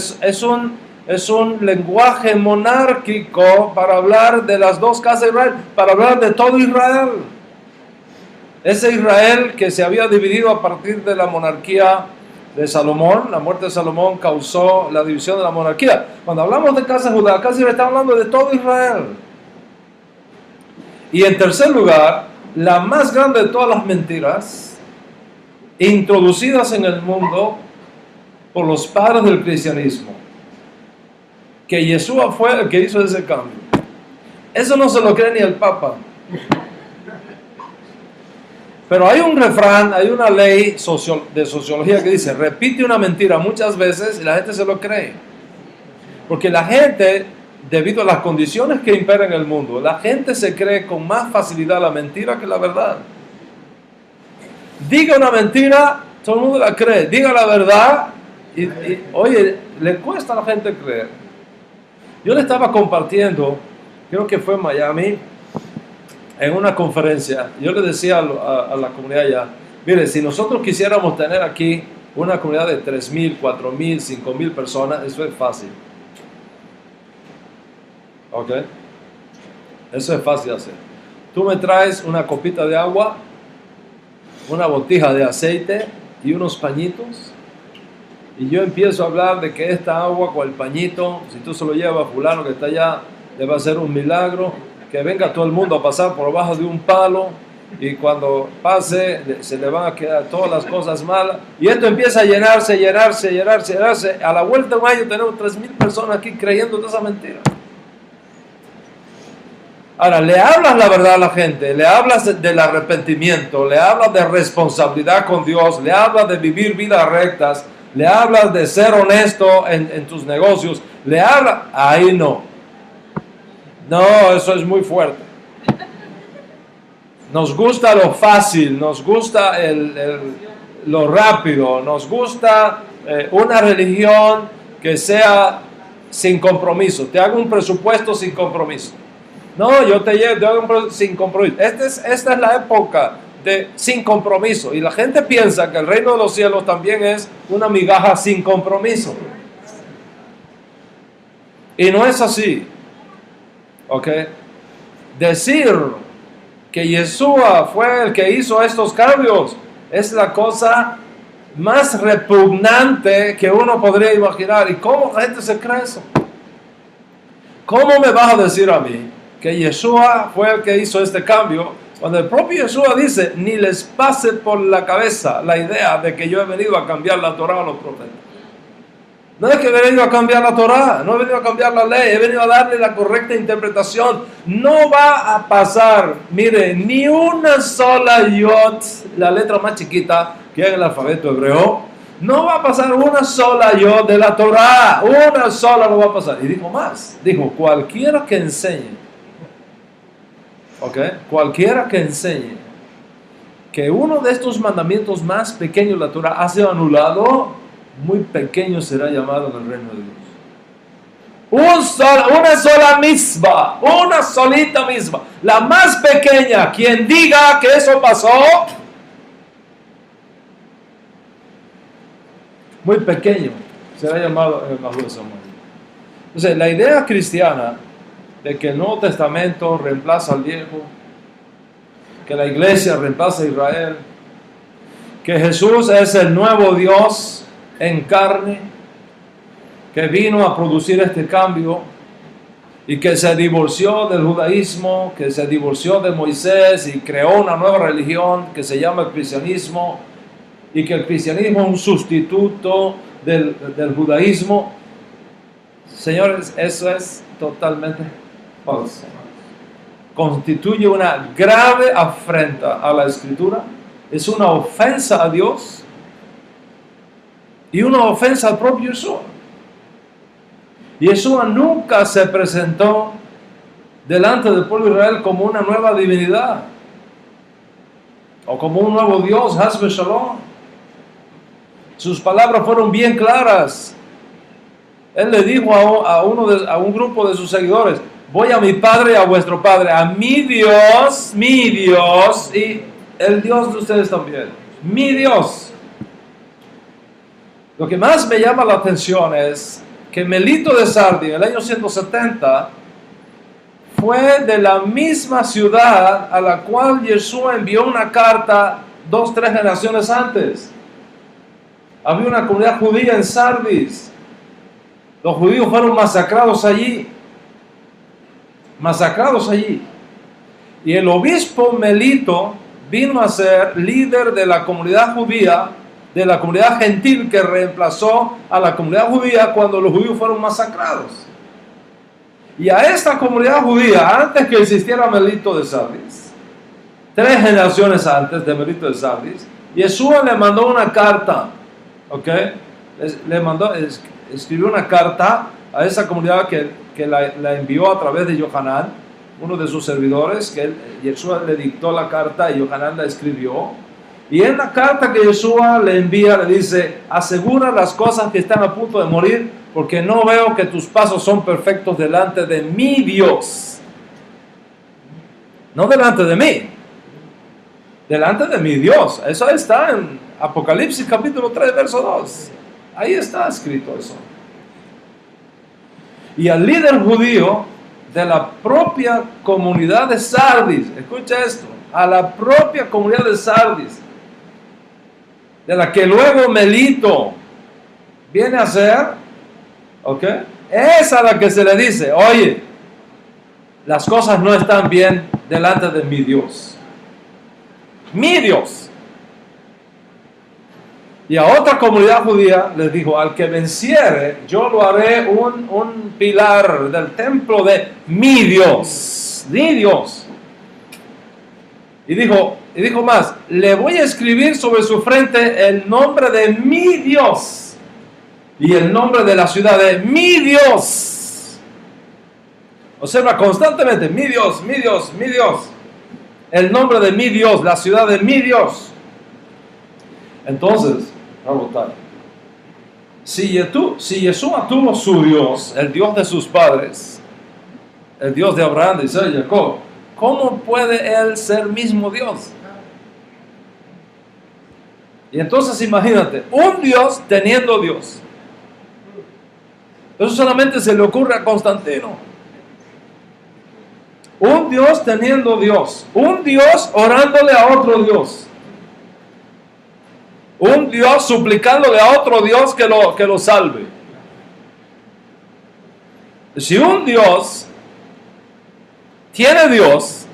Es un lenguaje monárquico para hablar de las dos casas de Israel, para hablar de todo Israel. Ese Israel que se había dividido a partir de la monarquía de Salomón. La muerte de Salomón causó la división de la monarquía. Cuando hablamos de casa de Judá, casi le estamos hablando de todo Israel. Y en tercer lugar, la más grande de todas las mentiras introducidas en el mundo por los padres del cristianismo, que Yeshua fue el que hizo ese cambio. Eso no se lo cree ni el Papa. Pero hay un refrán, hay una ley de sociología que dice: repite una mentira muchas veces y la gente se lo cree. Porque la gente, debido a las condiciones que imperan en el mundo, la gente se cree con más facilidad la mentira que la verdad. Diga una mentira, todo el mundo la cree. Diga la verdad y oye, le cuesta a la gente creer. Yo le estaba compartiendo, creo que fue en Miami, en una conferencia. Yo le decía a la comunidad allá: mire, si nosotros quisiéramos tener aquí una comunidad de 3,000, 4,000, 5,000 personas, eso es fácil. ¿Ok? Eso es fácil de hacer. Tú me traes una copita de agua, una botija de aceite y unos pañitos, y yo empiezo a hablar de que esta agua con el pañito, si tú se lo llevas a fulano que está allá, le va a hacer un milagro, que venga todo el mundo a pasar por debajo de un palo, y cuando pase se le van a quedar todas las cosas malas, y esto empieza a llenarse. A la vuelta de un año tenemos 3,000 personas aquí creyendo en esa mentira. Ahora, le hablas la verdad a la gente, le hablas del arrepentimiento, le hablas de responsabilidad con Dios, le hablas de vivir vidas rectas, le hablas de ser honesto en tus negocios, le hablas, ahí no, eso es muy fuerte. Nos gusta lo fácil, nos gusta lo rápido, nos gusta una religión que sea sin compromiso. Te hago un presupuesto sin compromiso. No, yo te hago sin compromiso. Esta es la época de sin compromiso. Y la gente piensa que el reino de los cielos también es una migaja sin compromiso. Y no es así. ¿Ok? Decir que Yeshua fue el que hizo estos cambios es la cosa más repugnante que uno podría imaginar. ¿Y cómo la gente se cree eso? ¿Cómo me vas a decir a mí que Yeshua fue el que hizo este cambio, cuando el propio Yeshua dice: ni les pase por la cabeza la idea de que yo he venido a cambiar la Torah a los profetas? No es que he venido a cambiar la Torah, no he venido a cambiar la ley, he venido a darle la correcta interpretación. No va a pasar, mire, ni una sola yod, la letra más chiquita que hay en el alfabeto hebreo, no va a pasar una sola yod de la Torah, una sola no va a pasar. Y dijo más, dijo, cualquiera que enseñe, ¿ok? Cualquiera que enseñe que uno de estos mandamientos más pequeños de la Torah ha sido anulado, muy pequeño será llamado en el reino de Dios. Una sola misma, una solita misma, la más pequeña, quien diga que eso pasó, muy pequeño será llamado en el Malhut de Samuel. Entonces, la idea cristiana de que el Nuevo Testamento reemplaza al Viejo, que la iglesia reemplaza a Israel, que Jesús es el nuevo Dios en carne, que vino a producir este cambio y que se divorció del judaísmo, que se divorció de Moisés y creó una nueva religión que se llama el cristianismo, y que el cristianismo es un sustituto del judaísmo. Señores, eso es totalmente falso. Constituye una grave afrenta a la Escritura, es una ofensa a Dios y una ofensa al propio Yeshua. Yeshua nunca se presentó delante del pueblo de Israel como una nueva divinidad o como un nuevo Dios, Haz Shalom. Sus palabras fueron bien claras. Él le dijo a un grupo de sus seguidores: voy a mi Padre y a vuestro Padre, a mi Dios y el Dios de ustedes también, mi Dios. Lo que más me llama la atención es que Melito de Sardis, en el año 170, fue de la misma ciudad a la cual Yeshua envió una carta 2-3 generaciones antes. Había una comunidad judía en Sardis. Los judíos fueron masacrados allí. Y el obispo Melito vino a ser líder de la comunidad judía, de la comunidad gentil que reemplazó a la comunidad judía cuando los judíos fueron masacrados. Y a esta comunidad judía, antes que existiera Melito de Sardis, 3 generaciones antes de Melito de Sardis, Yeshua le mandó una carta, ¿ok? Escribió una carta a esa comunidad que la envió a través de Yohanan, uno de sus servidores, que Yeshua le dictó la carta y Yohanan la escribió. Y en la carta que Yeshua le envía, le dice: asegura las cosas que están a punto de morir, porque no veo que tus pasos son perfectos delante de mi Dios. No delante de mí, delante de mi Dios. Eso está en Apocalipsis capítulo 3, verso 2. Ahí está escrito eso. Y al líder judío de la propia comunidad de Sardis, escucha esto, a la propia comunidad de Sardis, de la que luego Melito viene a ser, ¿ok? Es a la que se le dice: oye, las cosas no están bien delante de mi Dios. Mi Dios. Y a otra comunidad judía les dijo: al que venciere, yo lo haré un pilar del templo de mi Dios. Mi Dios. Y dijo más: le voy a escribir sobre su frente el nombre de mi Dios y el nombre de la ciudad de mi Dios. Observa constantemente: mi Dios, mi Dios, mi Dios. El nombre de mi Dios, la ciudad de mi Dios. Entonces, si Yeshua tuvo su Dios, el Dios de sus padres, el Dios de Abraham, de Isaac y Jacob, ¿cómo puede él ser mismo Dios? Y entonces imagínate, un Dios teniendo Dios. Eso solamente se le ocurre a Constantino. Un Dios teniendo Dios. Un Dios orándole a otro Dios. Un Dios suplicándole a otro Dios que lo salve. Si un Dios tiene Dios,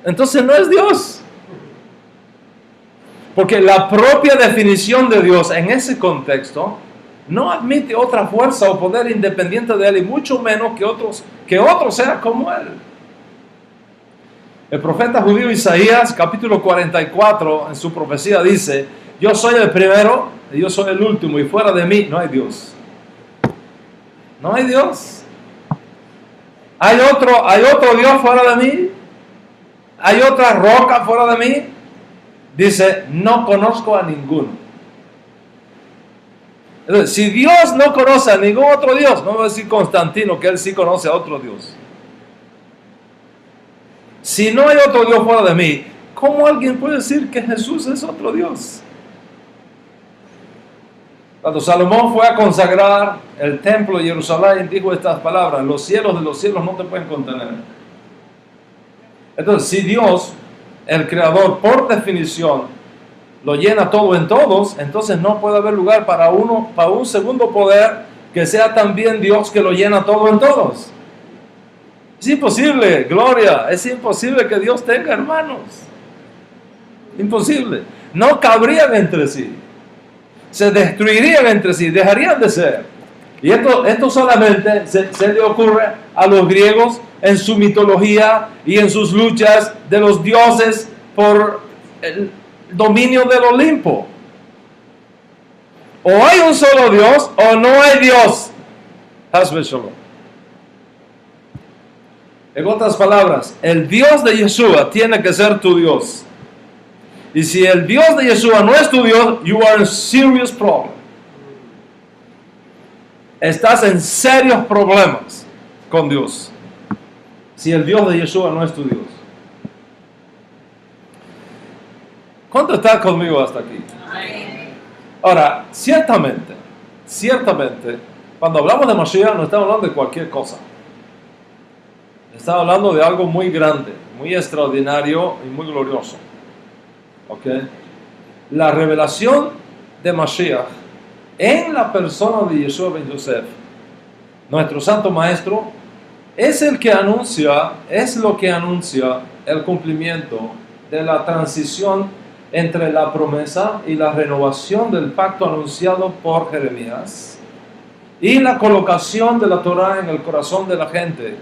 entonces no es Dios. Porque la propia definición de Dios en ese contexto no admite otra fuerza o poder independiente de Él, y mucho menos que otros sean como Él. El profeta judío Isaías, capítulo 44, en su profecía dice: yo soy el primero y yo soy el último, y fuera de mí no hay Dios. No hay Dios. ¿Hay otro Dios fuera de mí? ¿Hay otra roca fuera de mí? Dice: no conozco a ninguno. Entonces, si Dios no conoce a ningún otro Dios, no va a decir Constantino que él sí conoce a otro Dios. Si no hay otro Dios fuera de mí, ¿cómo alguien puede decir que Jesús es otro Dios? Cuando Salomón fue a consagrar el templo de Jerusalén, dijo estas palabras: los cielos de los cielos no te pueden contener. Entonces, si Dios, el Creador, por definición, lo llena todo en todos, entonces no puede haber lugar para un segundo poder que sea también Dios, que lo llena todo en todos. Es imposible, Gloria, es imposible que Dios tenga hermanos. Imposible. No cabrían entre sí. Se destruirían entre sí, dejarían de ser. Y esto solamente se le ocurre a los griegos en su mitología y en sus luchas de los dioses por el dominio del Olimpo. O hay un solo Dios o no hay Dios. Hazme shalom. En otras palabras, el Dios de Yeshua tiene que ser tu Dios. Y si el Dios de Yeshua no es tu Dios, you are in serious problem. Estás en serios problemas con Dios. Si el Dios de Yeshua no es tu Dios. ¿Cuánto está conmigo hasta aquí? Ahora, ciertamente, cuando hablamos de Mashiach no estamos hablando de cualquier cosa. Estamos hablando de algo muy grande, muy extraordinario y muy glorioso. ¿Okay? La revelación de Mashiach en la persona de Yeshua ben Yosef, nuestro santo maestro, es lo que anuncia el cumplimiento de la transición entre la promesa y la renovación del pacto anunciado por Jeremías y la colocación de la Torah en el corazón de la gente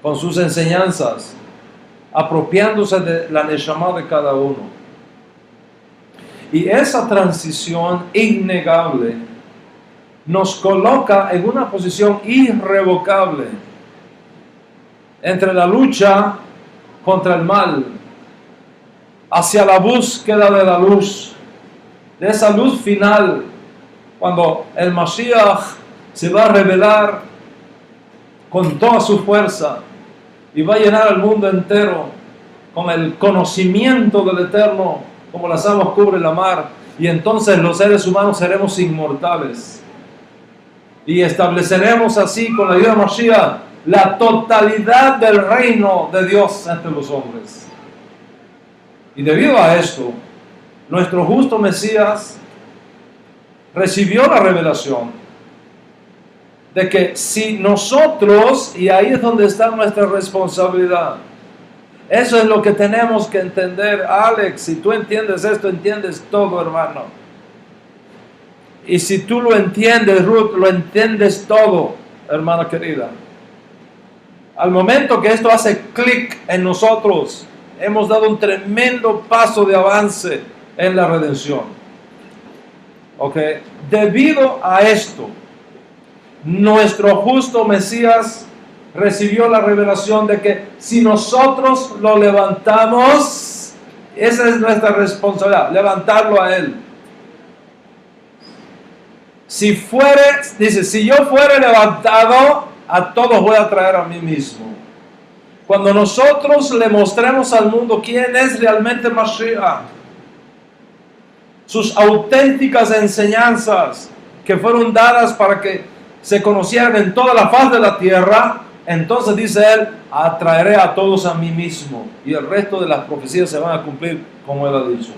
con sus enseñanzas, apropiándose de la neshama de cada uno. Y esa transición innegable nos coloca en una posición irrevocable entre la lucha contra el mal, hacia la búsqueda de la luz, de esa luz final, cuando el Mashiach se va a revelar con toda su fuerza y va a llenar al mundo entero con el conocimiento del Eterno, como las aguas cubren la mar, y entonces los seres humanos seremos inmortales y estableceremos así, con la ayuda de Mashiach, la totalidad del reino de Dios entre los hombres. Y debido a esto, nuestro justo Mesías recibió la revelación de que si nosotros, y ahí es donde está nuestra responsabilidad, eso es lo que tenemos que entender. Alex, si tú entiendes esto, entiendes todo, hermano. Y si tú lo entiendes, Ruth, lo entiendes todo, hermana querida. Al momento que esto hace clic en nosotros, hemos dado un tremendo paso de avance en la redención. ¿Ok? Debido a esto, nuestro justo Mesías recibió la revelación de que si nosotros lo levantamos, esa es nuestra responsabilidad, levantarlo a Él. Si yo fuere levantado, a todos voy a traer a mí mismo. Cuando nosotros le mostremos al mundo quién es realmente Mashiach, sus auténticas enseñanzas que fueron dadas para que se conocieran en toda la faz de la tierra, entonces dice Él, atraeré a todos a mí mismo, y el resto de las profecías se van a cumplir como Él ha dicho.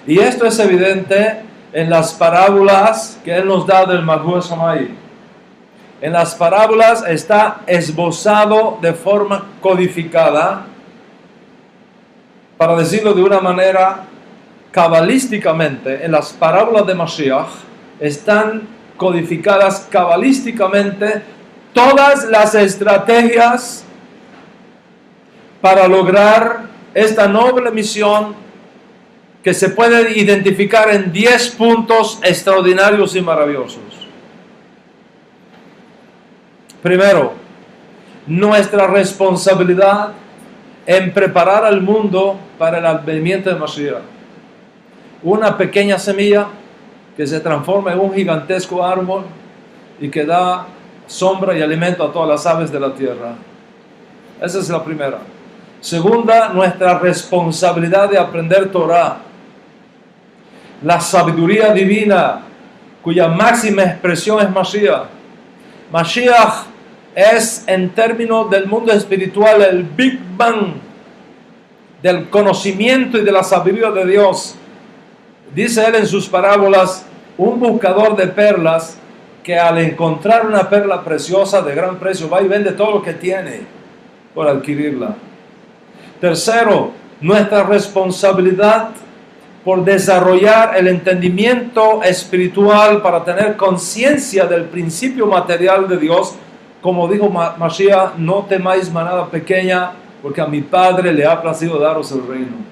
Y esto es evidente en las parábolas que Él nos da del Malhut Shammai. En las parábolas está esbozado de forma codificada, para decirlo de una manera cabalísticamente, en las parábolas de Mashiach, están codificadas cabalísticamente todas las estrategias para lograr esta noble misión que se puede identificar en 10 puntos extraordinarios y maravillosos. Primero, nuestra responsabilidad en preparar al mundo para el advenimiento de Mashiach. Una pequeña semilla que se transforma en un gigantesco árbol y que da sombra y alimento a todas las aves de la tierra. Esa es la primera. Segunda, nuestra responsabilidad de aprender Torah, la sabiduría divina, cuya máxima expresión es Mashiach. Mashiach es, en términos del mundo espiritual, el Big Bang del conocimiento y de la sabiduría de Dios. Dice él en sus parábolas, un buscador de perlas que al encontrar una perla preciosa de gran precio va y vende todo lo que tiene por adquirirla. Tercero, nuestra responsabilidad por desarrollar el entendimiento espiritual para tener conciencia del principio material de Dios. Como dijo Mashiach, no temáis manada pequeña, porque a mi Padre le ha placido daros el reino.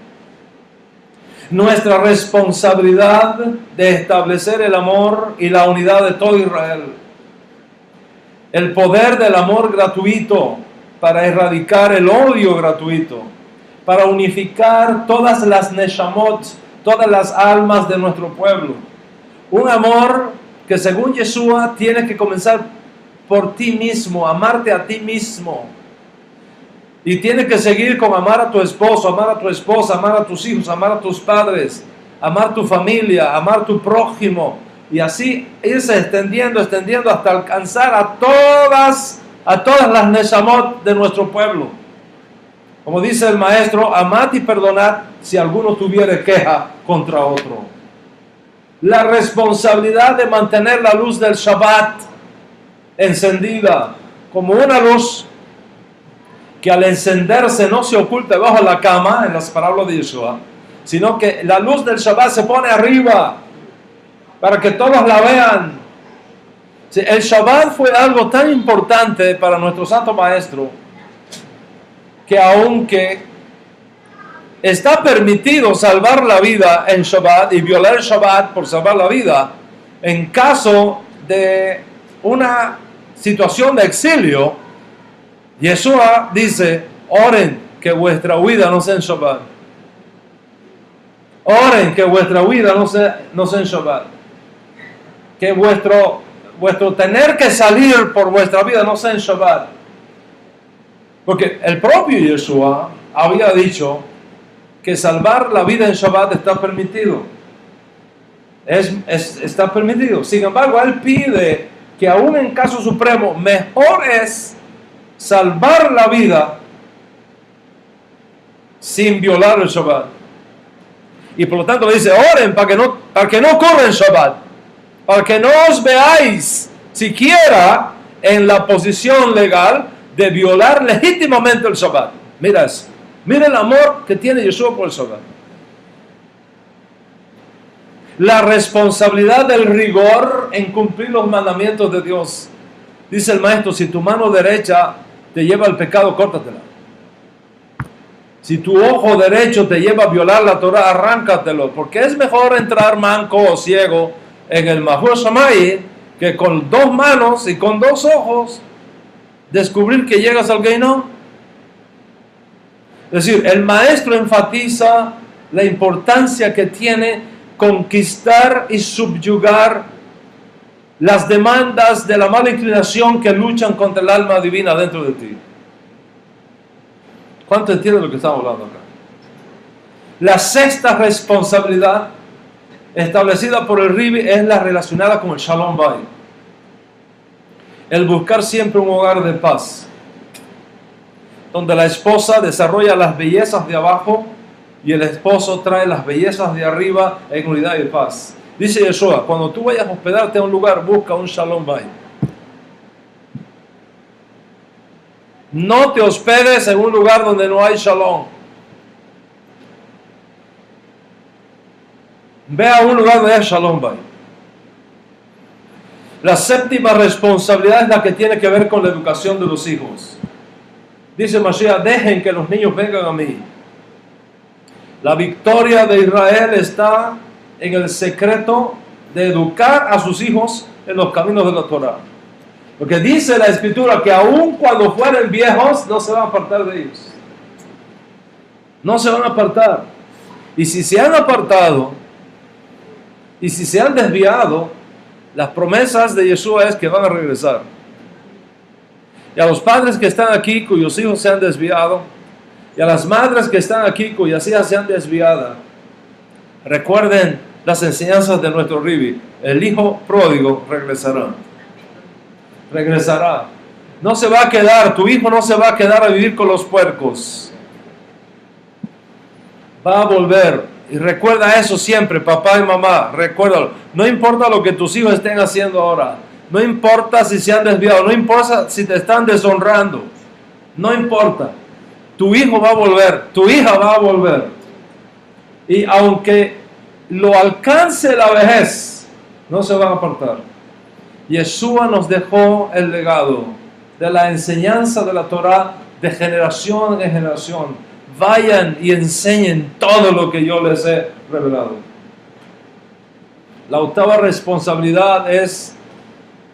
Nuestra responsabilidad de establecer el amor y la unidad de todo Israel. El poder del amor gratuito para erradicar el odio gratuito, para unificar todas las neshamot, todas las almas de nuestro pueblo. Un amor que según Yeshua tiene que comenzar por ti mismo, amarte a ti mismo. Y tiene que seguir con amar a tu esposo, amar a tu esposa, amar a tus hijos, amar a tus padres, amar tu familia, amar tu prójimo. Y así irse extendiendo hasta alcanzar a todas las neshamot de nuestro pueblo. Como dice el maestro, amad y perdonad si alguno tuviere queja contra otro. La responsabilidad de mantener la luz del Shabbat encendida como una luz que al encenderse no se oculta debajo de la cama, en las parábolas de Yeshua, sino que la luz del Shabbat se pone arriba para que todos la vean. El Shabbat fue algo tan importante para nuestro Santo Maestro que aunque está permitido salvar la vida en Shabbat y violar el Shabbat por salvar la vida, en caso de una situación de exilio, Yeshua dice, oren que vuestra huida no sea en Shabbat. Oren que vuestra huida no sea en Shabbat. Que vuestro tener que salir por vuestra vida no sea en Shabbat. Porque el propio Yeshua había dicho que salvar la vida en Shabbat está permitido. Está permitido. Sin embargo, él pide que aún en caso supremo, mejor es salvar la vida sin violar el Shabbat. Y por lo tanto le dice, oren para que no corran Shabbat, para que no os veáis siquiera en la posición legal de violar legítimamente el Shabbat. Mira eso. Mira el amor que tiene Yeshua por el Shabbat. La responsabilidad del rigor en cumplir los mandamientos de Dios. Dice el maestro, si tu mano derecha te lleva al pecado, córtatela. Si tu ojo derecho te lleva a violar la Torah, arráncatelo. Porque es mejor entrar manco o ciego en el Mahur Shammai que con 2 manos y con 2 ojos descubrir que llegas al Geinom. Es decir, el maestro enfatiza la importancia que tiene conquistar y subyugar las demandas de la mala inclinación que luchan contra el alma divina dentro de ti. ¿Cuánto entienden lo que estamos hablando acá? La sexta responsabilidad establecida por el Ribi es la relacionada con el Shalom Bayit. El buscar siempre un hogar de paz, donde la esposa desarrolla las bellezas de abajo y el esposo trae las bellezas de arriba en unidad y paz. Dice Yeshua, cuando tú vayas a hospedarte a un lugar, busca un Shalom Bayit. No te hospedes en un lugar donde no hay Shalom. Ve a un lugar donde hay Shalom Bayit. La séptima responsabilidad es la que tiene que ver con la educación de los hijos. Dice Mashiach, dejen que los niños vengan a mí. La victoria de Israel está en el secreto de educar a sus hijos en los caminos de la Torah. Porque dice la Escritura que aun cuando fueren viejos, no se van a apartar de ellos. No se van a apartar. Y si se han apartado, y si se han desviado, las promesas de Yeshua es que van a regresar. Y a los padres que están aquí, cuyos hijos se han desviado, y a las madres que están aquí, cuyas hijas se han desviado, recuerden las enseñanzas de nuestro Ribi. El hijo pródigo regresará. Regresará. No se va a quedar, tu hijo no se va a quedar a vivir con los puercos. Va a volver. Y recuerda eso siempre, papá y mamá, recuérdalo. No importa lo que tus hijos estén haciendo ahora. No importa si se han desviado. No importa si te están deshonrando. No importa. Tu hijo va a volver. Tu hija va a volver. Y aunque lo alcance la vejez, no se van a apartar. Yeshua nos dejó el legado de la enseñanza de la Torah de generación en generación. Vayan y enseñen todo lo que yo les he revelado. La octava responsabilidad es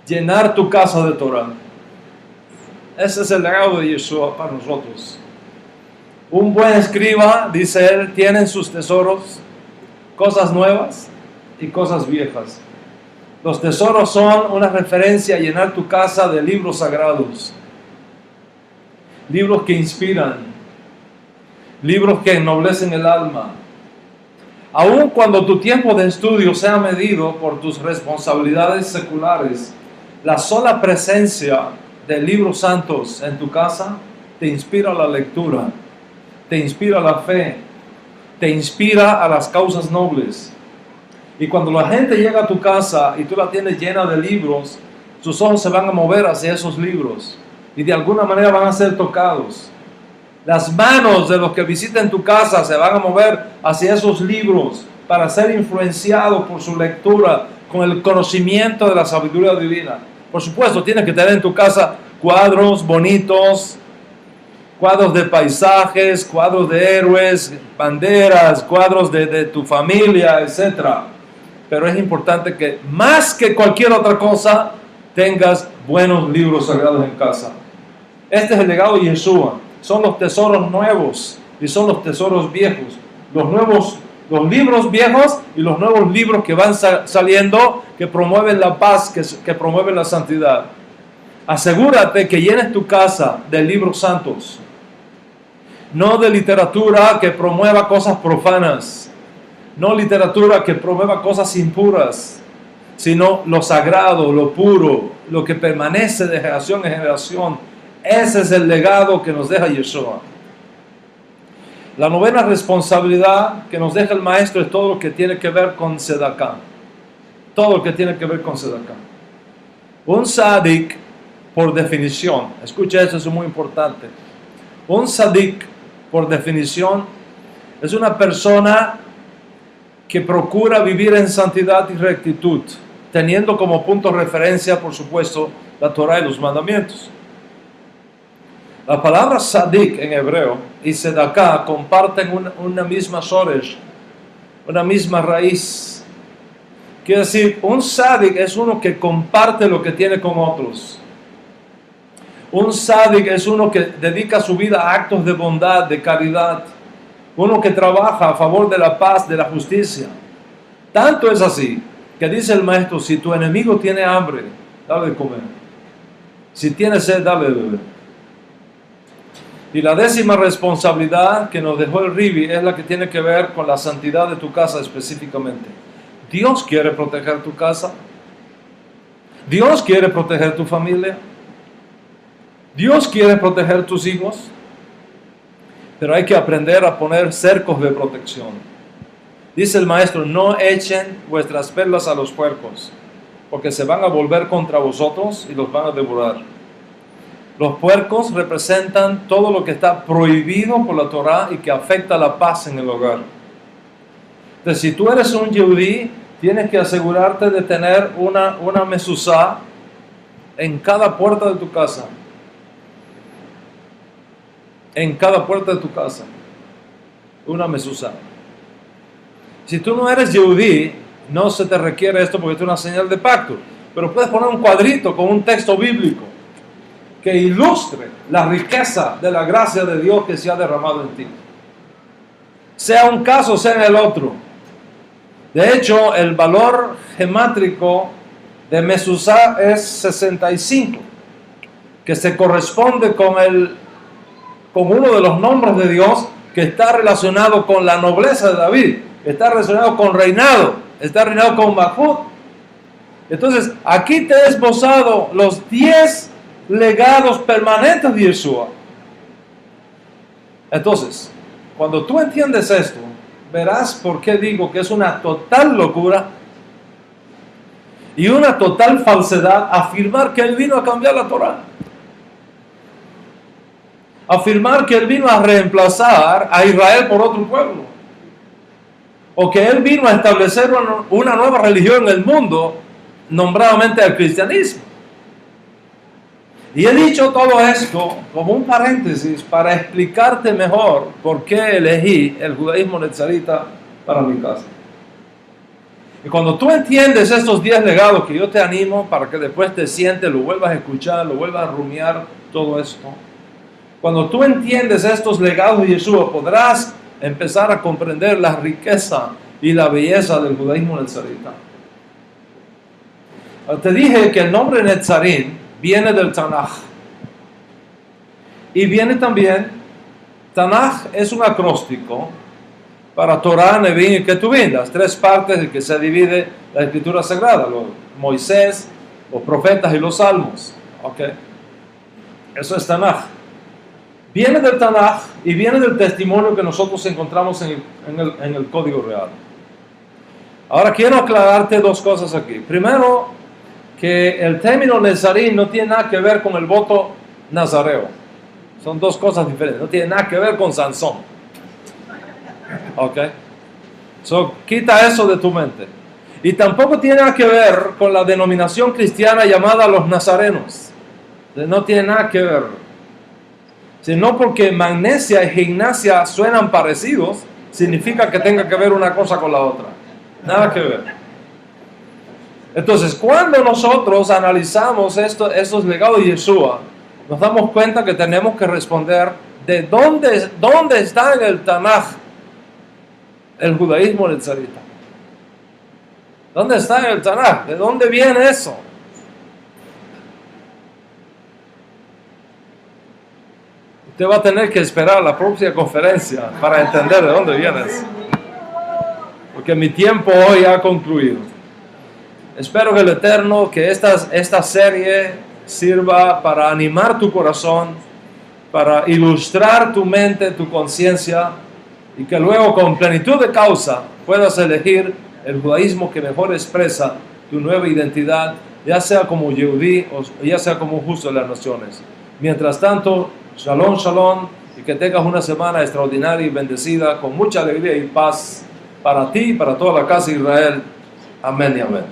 llenar tu casa de Torah. Ese es el legado de Yeshua para nosotros. Un buen escriba, dice él, tiene en sus tesoros cosas nuevas y cosas viejas. Los tesoros son una referencia a llenar tu casa de libros sagrados. Libros que inspiran. Libros que ennoblecen el alma. Aun cuando tu tiempo de estudio sea medido por tus responsabilidades seculares, la sola presencia de libros santos en tu casa te inspira a la lectura, te inspira a la fe, te inspira a las causas nobles. Y cuando la gente llega a tu casa y tú la tienes llena de libros, sus ojos se van a mover hacia esos libros y de alguna manera van a ser tocados. Las manos de los que visiten tu casa se van a mover hacia esos libros para ser influenciados por su lectura con el conocimiento de la sabiduría divina. Por supuesto, tienes que tener en tu casa cuadros bonitos, cuadros de paisajes, cuadros de héroes, banderas, cuadros de tu familia, etc. Pero es importante que más que cualquier otra cosa tengas buenos libros sagrados en casa. Este es el legado de Yeshua. Son los tesoros nuevos y son los tesoros viejos. Los libros viejos y los nuevos libros que van saliendo, que promueven la paz, que promueven la santidad. Asegúrate que llenes tu casa de libros santos, no de literatura que promueva cosas profanas, no literatura que promueva cosas impuras, sino lo sagrado, lo puro, lo que permanece de generación en generación. Ese es el legado que nos deja Yeshua. La novena responsabilidad que nos deja el maestro es todo lo que tiene que ver con Sedaká. Todo lo que tiene que ver con Sedaká. Un sadik, por definición, escucha esto, es muy importante. Un sadik, por definición, es una persona que procura vivir en santidad y rectitud, teniendo como punto de referencia, por supuesto, la Torah y los mandamientos. La palabra sadik en hebreo y sedaká comparten una misma shoresh, una misma raíz. Quiere decir, un sadik es uno que comparte lo que tiene con otros. Un sadik es uno que dedica su vida a actos de bondad, de caridad. Uno que trabaja a favor de la paz, de la justicia. Tanto es así que dice el maestro, si tu enemigo tiene hambre, dale de comer. Si tiene sed, dale de beber. Y la décima responsabilidad que nos dejó el Ribi es la que tiene que ver con la santidad de tu casa específicamente. Dios quiere proteger tu casa. Dios quiere proteger tu familia. Dios quiere proteger tus hijos. Pero hay que aprender a poner cercos de protección. Dice el maestro, no echen vuestras perlas a los puercos, porque se van a volver contra vosotros y los van a devorar. Los puercos representan todo lo que está prohibido por la Torah y que afecta la paz en el hogar. Entonces, si tú eres un yehudí, tienes que asegurarte de tener una mezuzá en cada puerta de tu casa. En cada puerta de tu casa. Una mezuzá. Si tú no eres yehudí, no se te requiere esto porque es una señal de pacto. Pero puedes poner un cuadrito con un texto bíblico que ilustre la riqueza de la gracia de Dios que se ha derramado en ti. Sea un caso, sea en el otro. De hecho, el valor gemátrico de mezuzá es 65, que se corresponde con uno de los nombres de Dios que está relacionado con la nobleza de David, está relacionado con reinado, está relacionado con Malhut. Entonces, aquí te he esbozado los 10 legados permanentes de Yeshua. Entonces, cuando tú entiendes esto, verás por qué digo que es una total locura y una total falsedad afirmar que Él vino a cambiar la Torah. Afirmar que Él vino a reemplazar a Israel por otro pueblo. O que Él vino a establecer una nueva religión en el mundo, nombradamente el cristianismo. Y he dicho todo esto como un paréntesis para explicarte mejor por qué elegí el judaísmo netzarita para mi casa. Y cuando tú entiendes estos 10 legados, que yo te animo para que después te sientes, lo vuelvas a escuchar, lo vuelvas a rumiar, todo esto. Cuando tú entiendes estos legados de Yeshua, podrás empezar a comprender la riqueza y la belleza del judaísmo netzarita. Te dije que el nombre Netzarim viene del Tanaj. Y viene también, Tanaj es un acróstico para Torah, Nevim y Ketuvim, las 3 partes en que se divide la escritura sagrada, Moisés, los profetas y los salmos. Okay. Eso es Tanaj. Viene del Tanaj y viene del testimonio que nosotros encontramos en el Código Real. Ahora quiero aclararte 2 cosas aquí. Primero, que el término Nezarín no tiene nada que ver con el voto nazareo. Son 2 cosas diferentes. No tiene nada que ver con Sansón. Ok. So, quita eso de tu mente. Y tampoco tiene nada que ver con la denominación cristiana llamada los nazarenos. No tiene nada que ver. Sino porque magnesia y gimnasia suenan parecidos, significa que tenga que ver una cosa con la otra. Nada que ver. Entonces, cuando nosotros analizamos estos legados de Yeshua, nos damos cuenta que tenemos que responder de dónde está en el Tanaj el judaísmo netzarita. ¿Dónde está en el Tanaj? ¿De dónde viene eso? Usted va a tener que esperar la próxima conferencia para entender de dónde viene eso. Porque mi tiempo hoy ha concluido. Espero que el Eterno, que esta serie sirva para animar tu corazón, para ilustrar tu mente, tu conciencia, y que luego con plenitud de causa puedas elegir el judaísmo que mejor expresa tu nueva identidad, ya sea como yehudí o ya sea como justo de las naciones. Mientras tanto, shalom, shalom, y que tengas una semana extraordinaria y bendecida, con mucha alegría y paz para ti y para toda la casa de Israel. Amén y amén.